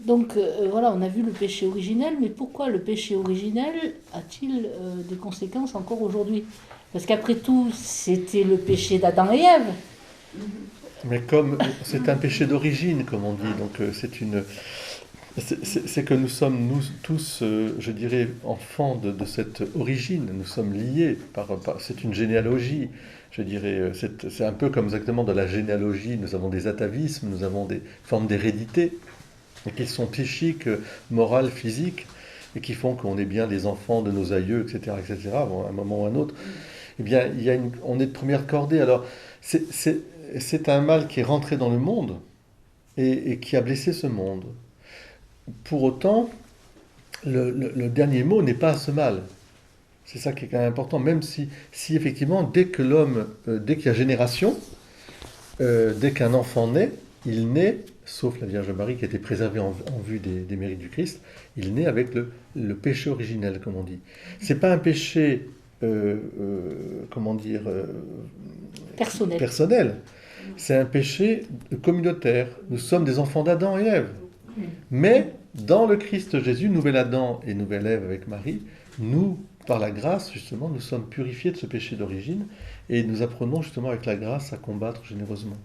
Donc voilà, on a vu le péché originel, mais pourquoi le péché originel a-t-il des conséquences encore aujourd'hui? Parce qu'après tout, c'était le péché d'Adam et Ève. Mais comme c'est un péché d'origine, comme on dit, donc c'est que nous sommes, nous tous, je dirais, enfants de cette origine. Nous sommes liés c'est une généalogie, je dirais. C'est un peu comme exactement dans la généalogie. Nous avons des atavismes, nous avons des formes d'hérédité, et qui sont psychiques, morales, physiques, et qui font qu'on est bien les enfants de nos aïeux, etc., etc., bon, à un moment ou à un autre. Eh bien, on est de première cordée. Alors, c'est un mal qui est rentré dans le monde, et qui a blessé ce monde. Pour autant, le dernier mot n'est pas ce mal. C'est ça qui est quand même important, même si effectivement, dès qu'il y a génération, dès qu'un enfant naît, il naît, sauf la Vierge Marie qui a été préservée en vue des mérites du Christ, il naît avec le péché originel, comme on dit. C'est pas un péché, comment dire, personnel. C'est un péché communautaire. Nous sommes des enfants d'Adam et Ève. Mais dans le Christ Jésus, nouvel Adam et nouvelle Ève avec Marie, nous, par la grâce, justement, nous sommes purifiés de ce péché d'origine et nous apprenons justement avec la grâce à combattre généreusement.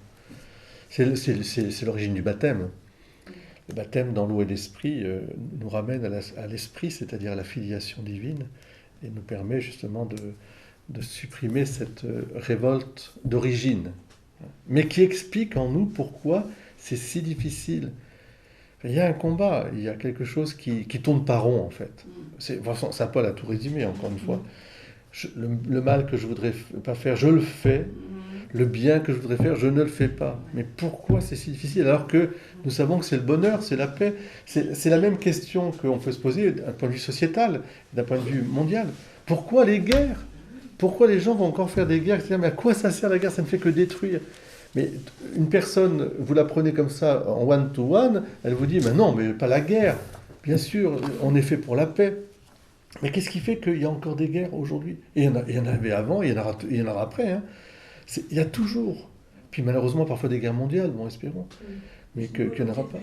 C'est l'origine du baptême. Le baptême dans l'eau et l'esprit nous ramène à l'esprit, c'est-à-dire à la filiation divine, et nous permet justement de supprimer cette révolte d'origine, mais qui explique en nous pourquoi c'est si difficile. Il y a un combat, il y a quelque chose qui tourne pas rond en fait. C'est un peu à tout résumé, encore une fois. Le mal que je voudrais pas faire, je le fais. Le bien que je voudrais faire, je ne le fais pas. Mais pourquoi c'est si difficile alors que nous savons que c'est le bonheur, c'est la paix. C'est la même question qu'on peut se poser d'un point de vue sociétal, d'un point de vue mondial. Pourquoi les guerres? Pourquoi les gens vont encore faire des guerres? Mais à quoi ça sert la guerre? Ça ne fait que détruire. Mais une personne, vous la prenez comme ça en one-to-one, elle vous dit, mais non, mais pas la guerre. Bien sûr, on est fait pour la paix. Mais qu'est-ce qui fait qu'il y a encore des guerres aujourd'hui? Et il y en avait avant, il y en aura après. Hein. Il y a toujours. Puis malheureusement, parfois des guerres mondiales, bon, espérons. Mais qu'il n'y en aura pas.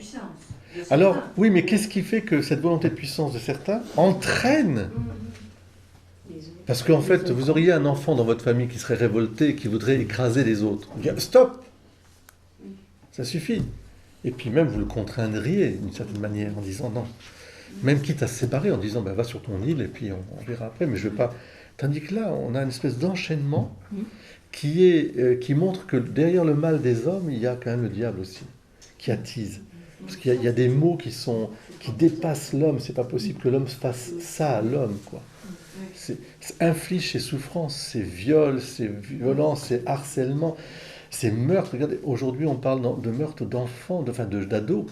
Alors, oui, mais qu'est-ce qui fait que cette volonté de puissance de certains entraîne? Parce qu'en fait, vous auriez un enfant dans votre famille qui serait révolté, qui voudrait écraser les autres. Stop! Ça suffit. Et puis même, vous le contraindriez d'une certaine manière en disant non. Même quitte à se séparer en disant va sur ton île et puis on verra après, mais je ne veux pas. Tandis que là, on a une espèce d'enchaînement qui montre que derrière le mal des hommes, il y a quand même le diable aussi, qui attise. Parce qu'il y a des mots qui dépassent l'homme. C'est pas possible que l'homme fasse ça à l'homme, quoi. C'est inflige ses souffrances, ses viols, ses violences, ses harcèlements, ses meurtres. Regardez, aujourd'hui, on parle de meurtres d'enfants, d'ados.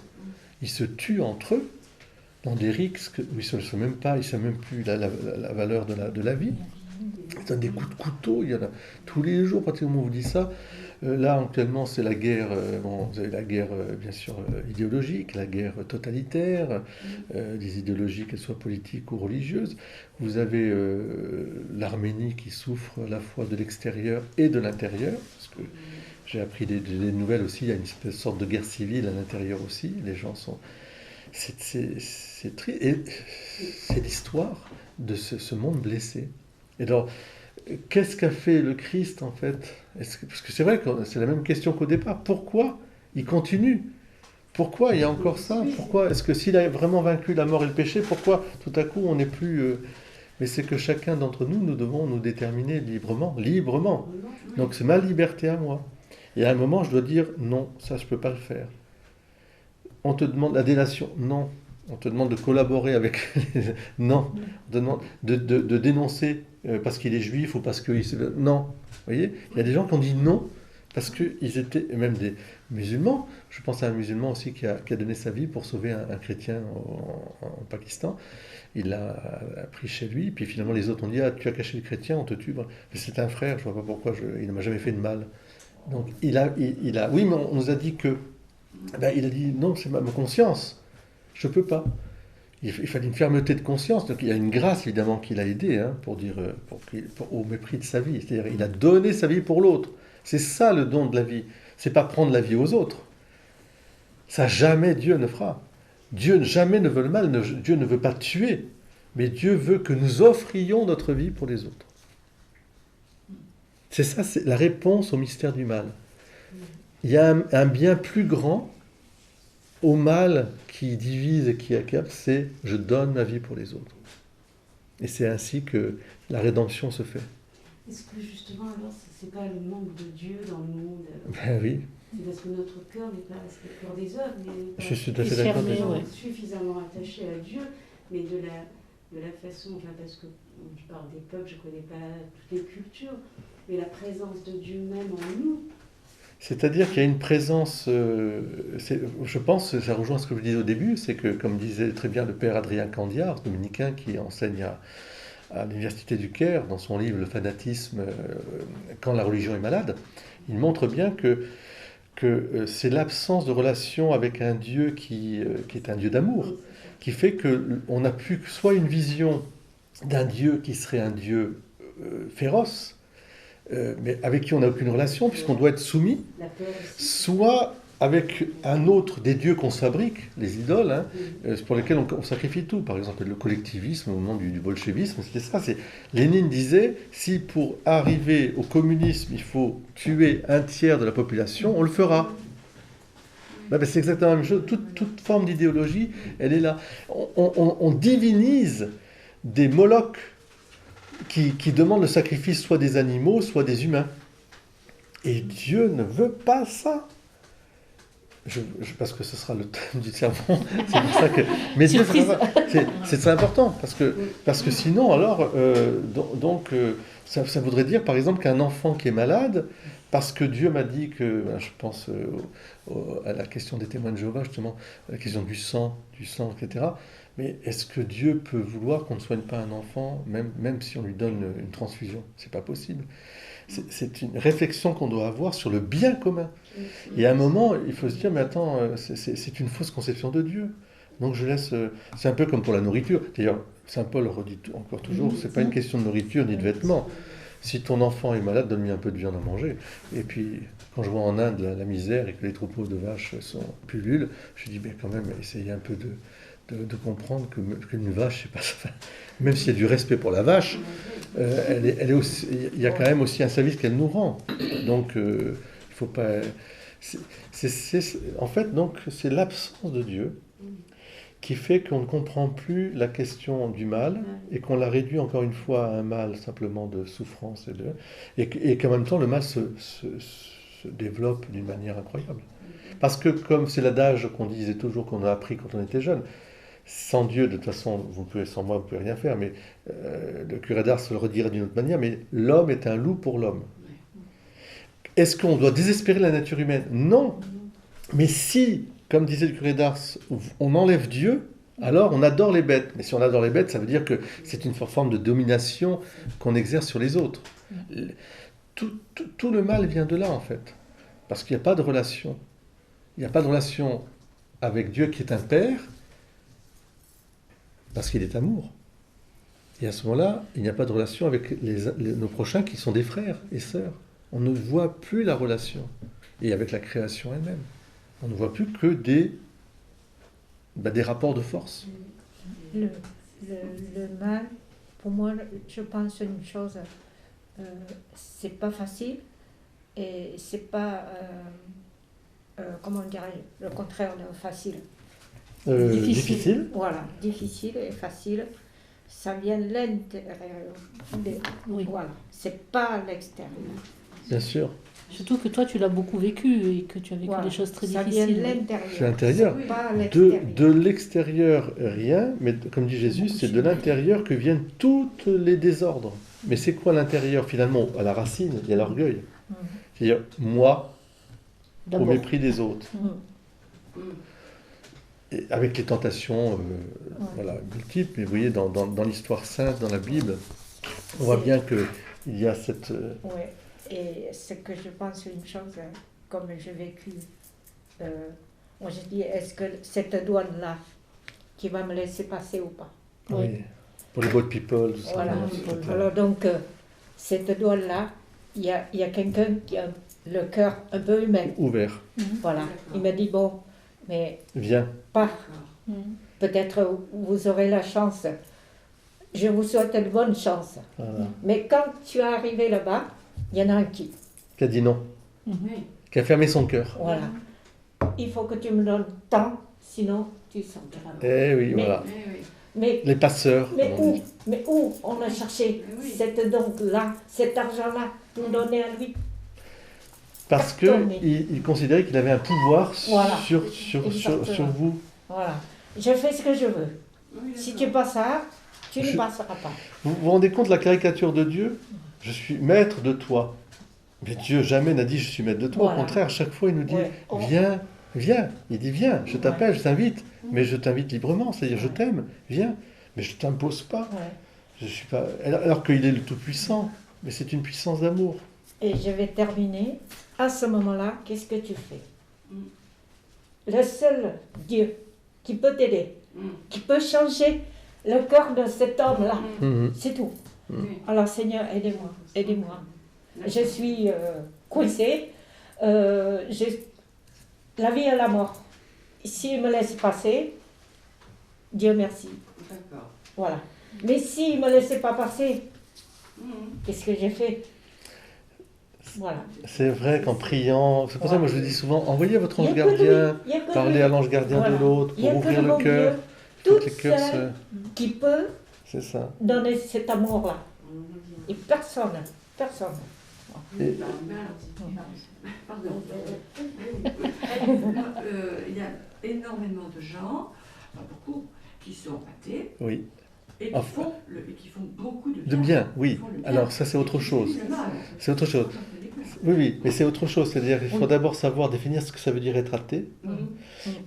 Ils se tuent entre eux dans des rixes où ils ne savent même pas, ils ne savent même plus la valeur de la vie. Ils donnent des coups de couteau, il y en a tous les jours, pratiquement on vous dit ça. Là, actuellement, c'est la guerre, vous avez la guerre, bien sûr, idéologique, la guerre totalitaire, des idéologies, qu'elles soient politiques ou religieuses. Vous avez l'Arménie qui souffre à la fois de l'extérieur et de l'intérieur, parce que j'ai appris des nouvelles aussi, il y a une sorte de guerre civile à l'intérieur aussi, les gens sont... C'est triste, et c'est l'histoire de ce monde blessé. Et alors, qu'est-ce qu'a fait le Christ en fait? Parce que c'est vrai que c'est la même question qu'au départ. Pourquoi il continue? Pourquoi il y a encore ça? Pourquoi est-ce que s'il a vraiment vaincu la mort et le péché, pourquoi tout à coup on n'est plus... Mais c'est que chacun d'entre nous, nous devons nous déterminer librement. Donc c'est ma liberté à moi. Et à un moment, je dois dire non, ça je ne peux pas le faire. On te demande la délation, non. On te demande de collaborer avec... non. On te demande de dénoncer parce qu'il est juif ou parce qu'il... Non. Vous voyez, il y a des gens qui ont dit non parce qu'ils étaient... Même des musulmans. Je pense à un musulman aussi qui a donné sa vie pour sauver un chrétien en Pakistan. Il l'a pris chez lui. Puis finalement, les autres ont dit, ah, tu as caché le chrétien, on te tue. Mais c'est un frère, je ne vois pas pourquoi. Il ne m'a jamais fait de mal. Donc, il a... Oui, mais on nous a dit que... Ben, il a dit, non, c'est ma conscience. Je ne peux pas. Il fallait une fermeté de conscience. Donc il y a une grâce évidemment qui l'a aidé au mépris de sa vie. C'est-à-dire il a donné sa vie pour l'autre. C'est ça le don de la vie. C'est pas prendre la vie aux autres. Ça jamais Dieu ne fera. Dieu jamais ne veut le mal. Dieu ne veut pas tuer. Mais Dieu veut que nous offrions notre vie pour les autres. C'est ça, c'est la réponse au mystère du mal. Il y a un bien plus grand au mal qui divise et qui accable, c'est « je donne ma vie pour les autres ». Et c'est ainsi que la rédemption se fait. Est-ce que justement, alors, c'est pas le manque de Dieu dans le monde? Ben oui. C'est parce que notre cœur n'est pas le cœur des hommes, Je suis tout à fait d'accord. Suffisamment attaché à Dieu, mais de la façon, enfin parce que je parle des peuples, je ne connais pas toutes les cultures, mais la présence de Dieu même en nous. C'est-à-dire qu'il y a une présence, je pense, ça rejoint ce que je disais au début, c'est que, comme disait très bien le père Adrien Candiar, dominicain qui enseigne à l'Université du Caire, dans son livre Le fanatisme, quand la religion est malade, il montre bien que c'est l'absence de relation avec un Dieu qui est un Dieu d'amour, qui fait qu'on n'a plus que soit une vision d'un Dieu qui serait un Dieu féroce, mais avec qui on n'a aucune relation, puisqu'on doit être soumis, La peur aussi. soit avec un autre des dieux qu'on se fabrique, les idoles, hein, pour lesquels on sacrifie tout. Par exemple, le collectivisme au moment du bolchevisme, c'était ça. Lénine disait, si pour arriver au communisme, il faut tuer un tiers de la population, on le fera. Ben, c'est exactement la même chose. Toute forme d'idéologie, elle est là. On divinise des molochs qui demandent le sacrifice soit des animaux, soit des humains. Et Dieu ne veut pas ça. Parce que ce sera le thème du sermon, c'est pour ça que... Mais Dieu, c'est très important, parce que sinon, alors, ça voudrait dire, par exemple, qu'un enfant qui est malade, parce que Dieu m'a dit que, je pense à la question des témoins de Jéhovah, justement, à la question du sang, etc. Mais est-ce que Dieu peut vouloir qu'on ne soigne pas un enfant, même si on lui donne une transfusion? C'est pas possible. C'est une réflexion qu'on doit avoir sur le bien commun. Et à un moment, il faut se dire, mais attends, c'est une fausse conception de Dieu. Donc je laisse... c'est un peu comme pour la nourriture. D'ailleurs, Saint Paul redit encore toujours, c'est pas une question de nourriture ni de vêtements. Si ton enfant est malade, donne-lui un peu de viande à manger. Et puis, quand je vois en Inde la misère et que les troupeaux de vaches pullulent, je dis, mais quand même, essayez un peu de comprendre qu'une vache, c'est pas ça. Même s'il y a du respect pour la vache, elle est aussi, il y a quand même aussi un service qu'elle nous rend. Donc, il faut pas... en fait, donc, c'est l'absence de Dieu qui fait qu'on ne comprend plus la question du mal et qu'on la réduit encore une fois à un mal simplement de souffrance et qu'en même temps le mal se développe d'une manière incroyable. Parce que comme c'est l'adage qu'on disait toujours, qu'on a appris quand on était jeune, sans Dieu, de toute façon, sans moi, vous ne pouvez rien faire, mais le curé d'Ars le redirait d'une autre manière, mais l'homme est un loup pour l'homme. Est-ce qu'on doit désespérer la nature humaine? Non. Mais si, comme disait le curé d'Ars, on enlève Dieu, alors on adore les bêtes. Mais si on adore les bêtes, ça veut dire que c'est une forme de domination qu'on exerce sur les autres. Tout le mal vient de là, en fait. Parce qu'il n'y a pas de relation. Il n'y a pas de relation avec Dieu qui est un père, parce qu'il est amour. Et à ce moment-là, il n'y a pas de relation avec nos prochains qui sont des frères et sœurs. On ne voit plus la relation. Et avec la création elle-même. On ne voit plus que des rapports de force. Le mal, pour moi, je pense une chose, c'est pas facile et c'est pas, comment dirais-je, le contraire de facile. Difficile. Voilà, difficile et facile, ça vient de l'intérieur. Oui. Voilà, c'est pas l'extérieur. Bien sûr. Surtout que toi, tu l'as beaucoup vécu et que tu as vécu Voilà, des choses très ça difficiles. vient de l'intérieur. C'est l'intérieur. C'est pas l'extérieur. De l'extérieur, rien, mais comme dit Jésus, c'est de l'intérieur que viennent tous les désordres. Mais c'est quoi l'intérieur finalement? À la racine, il y a l'orgueil. C'est-à-dire, moi, au D'abord. mépris des autres. Mm. Et avec les tentations voilà, multiples, mais vous voyez, dans l'histoire sainte, dans la Bible, on voit bien qu'il y a cette... Ouais. Et ce que je pense, une chose, comme j'ai vécu, moi je dis, est-ce que cette douane-là, qui va me laisser passer ou pas? Oui. Pour les boat people, tout ça. Voilà. c'est- Alors donc, cette douane-là, il y a quelqu'un qui a le cœur un peu humain. Ouvert. Voilà. Il m'a dit, bon, mais Viens. pas. Peut-être vous aurez la chance. Je vous souhaite une bonne chance. Voilà. Mais quand tu es arrivé là-bas, il y en a un qui. Qui a dit non. Oui. Qui a fermé son cœur. Voilà. Il faut que tu me donnes tant, sinon tu sortiras. Eh oui, Mais- voilà. Eh oui. Mais, Les passeurs. mais, comme on où, dit. mais où on a cherché Mais oui. cette donc-là, cet argent-là, pour donner à lui? Parce qu'il considérait qu'il avait un pouvoir Voilà. sur vous. Voilà. Je fais ce que je veux. Oui, Si d'accord. tu passes ça, tu ne Je- passeras pas. Vous vous rendez compte de la caricature de Dieu? Je suis maître de toi. Mais Dieu jamais n'a dit je suis maître de toi. Voilà. Au contraire, à chaque fois, il nous dit Ouais. viens, viens. Il dit viens, je t'appelle, je t'invite. Mais je t'invite librement, c'est-à-dire je t'aime, viens. Mais je ne t'impose pas. Ouais. Je suis pas... Alors qu'il est le Tout-Puissant, mais c'est une puissance d'amour. Et je vais terminer. À ce moment-là, qu'est-ce que tu fais? Le seul Dieu qui peut t'aider, qui peut changer le cœur de cet homme-là, c'est tout. Alors Seigneur, aidez-moi, aidez-moi. Je suis coincée. La vie et la mort. S'il me laisse passer, Dieu merci. D'accord. Voilà. Mais s'il ne me laissait pas passer, qu'est-ce que j'ai fait? Voilà. C'est vrai qu'en priant, c'est pour ça que moi je vous dis souvent, envoyez votre Il y ange a que lui, gardien, il y a que parlez lui. à l'ange gardien Voilà. de l'autre Il y a pour que ouvrir le le bon cœur. Dieu, Il faut tout que les cœurs seul, qui peut C'est ça. donner cet amour-là. Et personne, personne. Et- Pardon. Il y a énormément de gens, pas beaucoup, qui sont athées Oui. et qui, Enfin. et qui font beaucoup de bien. De bien, Ils oui. font le bien. Alors ça c'est autre Et qui chose. vivent le mal. C'est autre chose. Oui, oui, mais c'est autre chose. C'est-à-dire qu'il faut d'abord savoir définir ce que ça veut dire être athée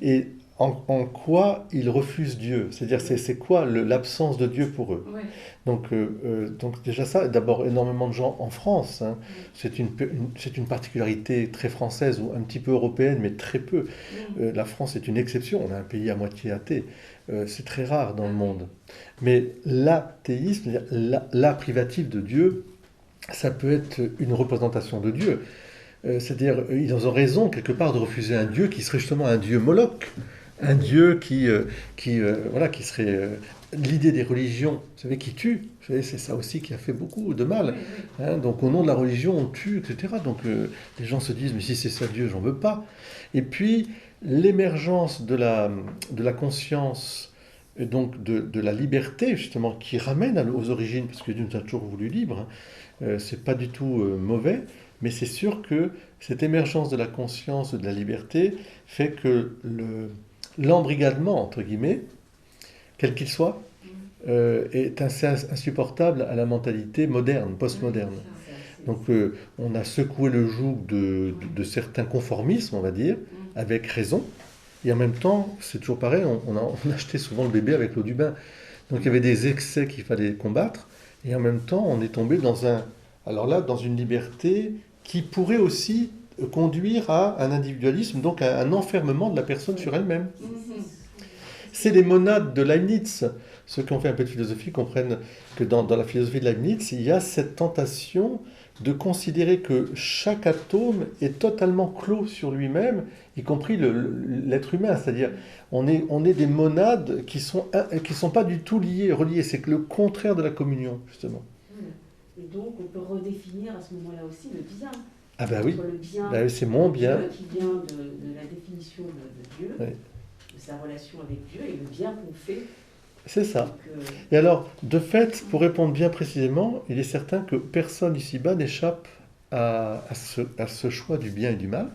et en quoi ils refusent Dieu. C'est-à-dire c'est quoi l'absence de Dieu pour eux. Ouais. Donc déjà ça, d'abord énormément de gens en France, hein, c'est une particularité très française ou un petit peu européenne, mais très peu. La France est une exception, on a un pays à moitié athée, c'est très rare dans le monde. Mais l'athéisme, c'est-à-dire la privative de Dieu, ça peut être une représentation de Dieu. C'est-à-dire, ils ont raison quelque part de refuser un Dieu qui serait justement un Dieu Moloch, un Dieu qui serait l'idée des religions, vous savez, qui tue. Vous savez, c'est ça aussi qui a fait beaucoup de mal. Hein, donc au nom de la religion, on tue, etc. Donc les gens se disent, mais si c'est ça Dieu, j'en veux pas. Et puis l'émergence de la conscience, et donc de la liberté, justement, qui ramène aux origines, parce que Dieu nous a toujours voulu libre, hein, c'est pas du tout mauvais, mais c'est sûr que cette émergence de la conscience, de la liberté, fait que l'embrigadement, entre guillemets, quel qu'il soit, est assez insupportable à la mentalité moderne, postmoderne. Donc on a secoué le joug de certains conformismes, on va dire, avec raison, et en même temps, c'est toujours pareil, on a acheté souvent le bébé avec l'eau du bain. Donc il y avait des excès qu'il fallait combattre, et en même temps, on est tombé dans une liberté qui pourrait aussi conduire à un individualisme, donc à un enfermement de la personne sur elle-même. C'est les monades de Leibniz. Ceux qui ont fait un peu de philosophie comprennent que dans la philosophie de Leibniz, il y a cette tentation de considérer que chaque atome est totalement clos sur lui-même, y compris l'être humain. C'est-à-dire, on est des monades qui sont pas du tout reliées. C'est que le contraire de la communion, justement. Et donc, on peut redéfinir à ce moment-là aussi le bien. Ah ben oui, Entre le bien c'est mon bien. Dieu, qui vient de la définition de Dieu, Oui. de sa relation avec Dieu, et le bien qu'on fait. C'est ça. Donc, Et alors, de fait, pour répondre bien précisément, il est certain que personne ici-bas n'échappe à ce choix du bien et du mal,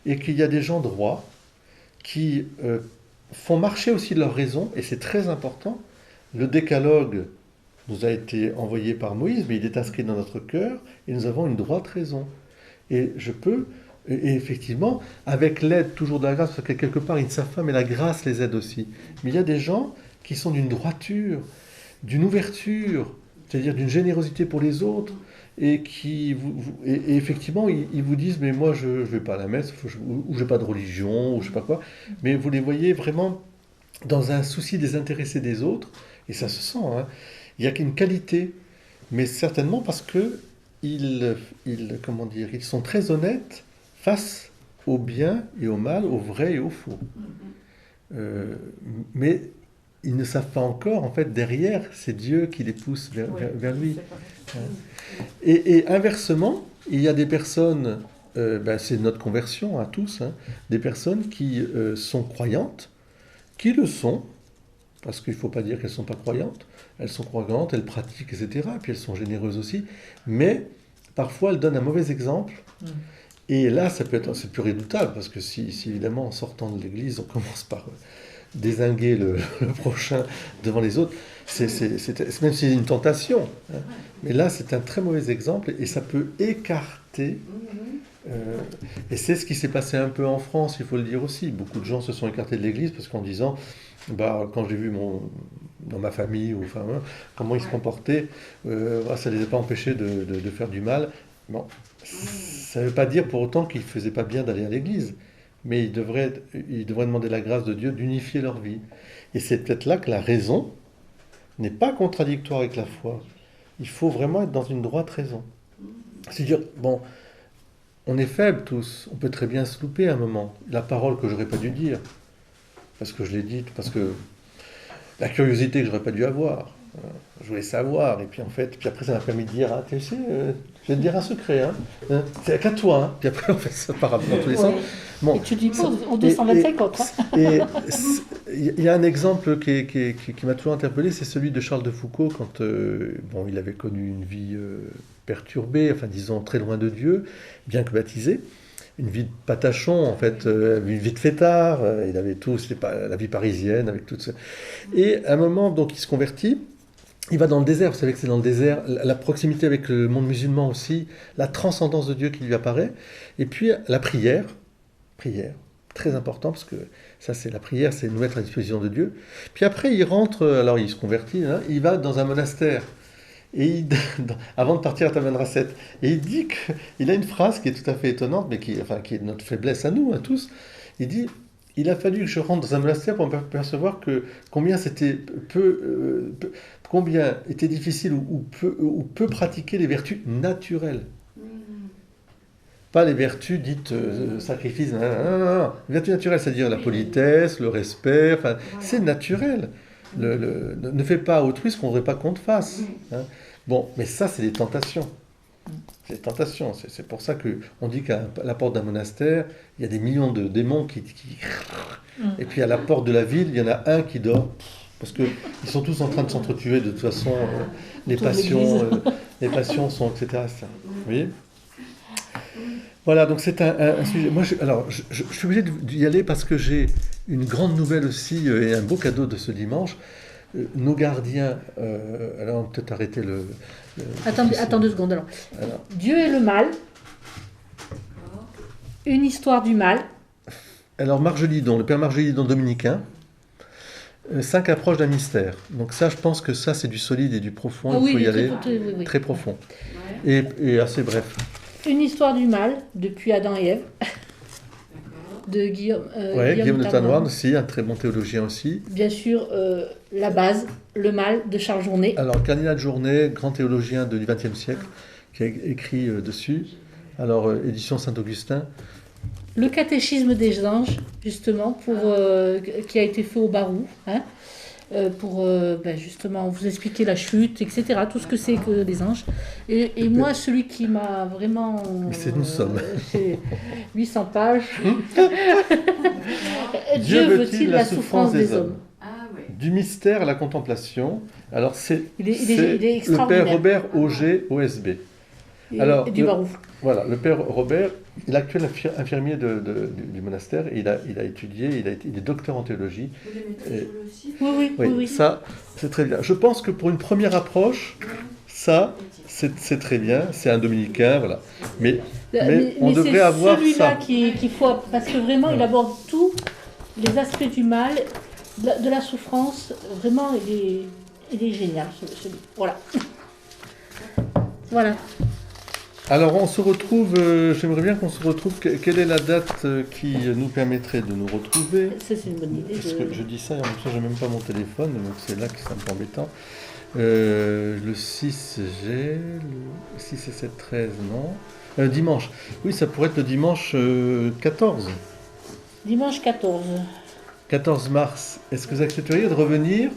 et qu'il y a des gens droits qui font marcher aussi leur raison, et c'est très important. Le décalogue nous a été envoyé par Moïse, mais il est inscrit dans notre cœur, et nous avons une droite raison. Et et effectivement, avec l'aide toujours de la grâce, parce que quelque part ils ne savent pas, mais la grâce les aide aussi. Mais il y a des gens qui sont d'une droiture, d'une ouverture, c'est-à-dire d'une générosité pour les autres, et et effectivement, ils vous disent, mais moi je ne vais pas à la messe, ou je n'ai pas de religion, ou je ne sais pas quoi, mais vous les voyez vraiment dans un souci désintéresser des autres, et ça se sent, hein. Il y a qu'une qualité, mais certainement parce que ils sont très honnêtes face au bien et au mal, au vrai et au faux. Mais ils ne savent pas encore, en fait, derrière, c'est Dieu qui les pousse vers lui. Et inversement, il y a des personnes, c'est notre conversion à tous, hein, des personnes qui sont croyantes, qui le sont, parce qu'il ne faut pas dire qu'elles ne sont pas croyantes, elles sont croyantes, elles pratiquent, etc., et puis elles sont généreuses aussi, mais parfois elles donnent un mauvais exemple. Et là, c'est plus redoutable, parce que si évidemment, en sortant de l'église, on commence par dézinguer le prochain devant les autres, même si c'est une tentation. Hein. Mais là, c'est un très mauvais exemple, et ça peut écarter écarté. Et c'est ce qui s'est passé un peu en France, il faut le dire aussi. Beaucoup de gens se sont écartés de l'Église parce qu'en disant, quand j'ai vu dans ma famille, ou, enfin, comment ils se comportaient, ça ne les a pas empêchés de faire du mal. Bon, ça ne veut pas dire pour autant qu'ils ne faisaient pas bien d'aller à l'Église, mais ils devraient demander la grâce de Dieu d'unifier leur vie. Et c'est peut-être là que la raison n'est pas contradictoire avec la foi. Il faut vraiment être dans une droite raison. C'est-à-dire, bon, on est faibles tous, on peut très bien se louper à un moment. La parole que j'aurais pas dû dire, parce que je l'ai dite, parce que la curiosité que j'aurais pas dû avoir. Je voulais savoir, et puis en fait, puis après ça m'a permis de dire, ah, tu sais, je vais te dire un secret, c'est qu'à toi, hein. Puis après en fait ça part dans tous les sens. Bon, et tu dis pas aux 225 autres. Et il y a un exemple qui m'a toujours interpellé, c'est celui de Charles de Foucault, quand il avait connu une vie perturbée, enfin disons très loin de Dieu, bien que baptisé, une vie de patachon en fait, une vie de fêtard, il avait tout, c'était pas la vie parisienne avec tout ça. Et à un moment donc il se convertit, il va dans le désert, vous savez que c'est dans le désert, la proximité avec le monde musulman aussi, la transcendance de Dieu qui lui apparaît, et puis la prière, très important, parce que ça c'est la prière, c'est nous mettre à disposition de Dieu. Puis après il rentre, alors il se convertit, il va dans un monastère, et avant de partir à Tamanrasset, et il dit qu'il a une phrase qui est tout à fait étonnante, mais qui est notre faiblesse à nous, à tous. Il dit, il a fallu que je rentre dans un monastère pour me percevoir que combien c'était combien était difficile ou peu pratiquer les vertus naturelles. Pas les vertus dites sacrifice, non. Les vertus naturelles, c'est-à-dire la politesse, le respect, c'est naturel. Ne fais pas à autrui ce qu'on ne voudrait pas qu'on te fasse. Hein. Bon, mais ça, c'est des tentations. C'est des tentations. C'est pour ça qu'on dit qu'à la porte d'un monastère, il y a des millions de démons qui... Et puis à la porte de la ville, il y en a un qui dort. Parce qu'ils sont tous en train de s'entretuer. De toute façon, les passions sont, etc. Vous voyez ? Voilà, donc c'est un sujet. Moi, je suis obligé d'y aller parce que j'ai une grande nouvelle aussi et un beau cadeau de ce dimanche. Nos gardiens, alors on va peut-être arrêter le Attends 2 secondes alors. Dieu et le mal, une histoire du mal. Alors Margelidon, le père Margelidon dominicain, 5 approches d'un mystère. Donc ça, je pense que ça, c'est du solide et du profond. Il faut y aller très profond et assez bref. Une histoire du mal, depuis Adam et Ève, de Guillaume de Tanoirne aussi, un très bon théologien aussi. Bien sûr, la base, le mal, de Charles Journet. Alors, Cardinal Journet, grand théologien du XXe siècle, qui a écrit dessus. Alors, édition Saint-Augustin. Le catéchisme des anges, justement, qui a été fait au Barou, pour justement vous expliquer la chute, etc., tout ce que c'est que les anges. Et moi, celui qui m'a vraiment... C'est nous sommes. C'est 800 pages. Dieu veut-il la souffrance des hommes? Du mystère à la contemplation. Alors, c'est il est le père Robert Auger, OSB. Et du Barou. Voilà, le père Robert, il est actuel infirmier du monastère, et il a étudié, il est docteur en théologie. Vous les mettez sur le site ? Oui. Ça, c'est très bien. Je pense que pour une première approche, ça, c'est très bien. C'est un dominicain, voilà. Mais on devrait avoir ça. C'est celui-là qu'il faut, parce que vraiment, il aborde tous les aspects du mal, de la souffrance. Vraiment, il est génial, celui. Voilà. Alors on se retrouve, j'aimerais bien qu'on se retrouve, quelle est la date qui nous permettrait de nous retrouver? Ça c'est une bonne idée. Parce que je dis ça et en même temps je n'ai même pas mon téléphone, donc c'est là que c'est un peu embêtant. Le 6 j'ai, le 6 et 7, 13, non. Dimanche, oui ça pourrait être le dimanche 14. Dimanche 14. 14 mars, est-ce que vous accepteriez de revenir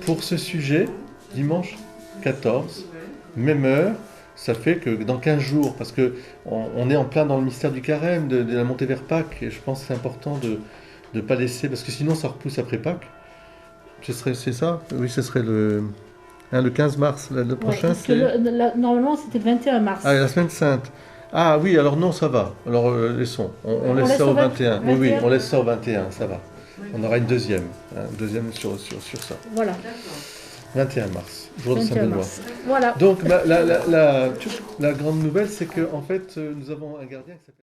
pour ce sujet, dimanche 14, même heure? Ça fait que dans 15 jours, parce qu'on est en plein dans le mystère du carême, de la montée vers Pâques, et je pense que c'est important de ne pas laisser, parce que sinon ça repousse après Pâques. C'est ça? Oui, ce serait le 15 mars, le prochain. Parce que normalement c'était le 21 mars. Ah, la semaine sainte. Ah oui, alors non, ça va. Alors laissons. On laisse ça au 21. Oui, on laisse ça au 21, ça va. Oui. On aura une deuxième sur ça. Voilà. 21 mars, jour de 21 Saint-Benoît. mars. Voilà. Donc, la grande nouvelle, c'est qu'en fait, nous avons un gardien qui s'appelle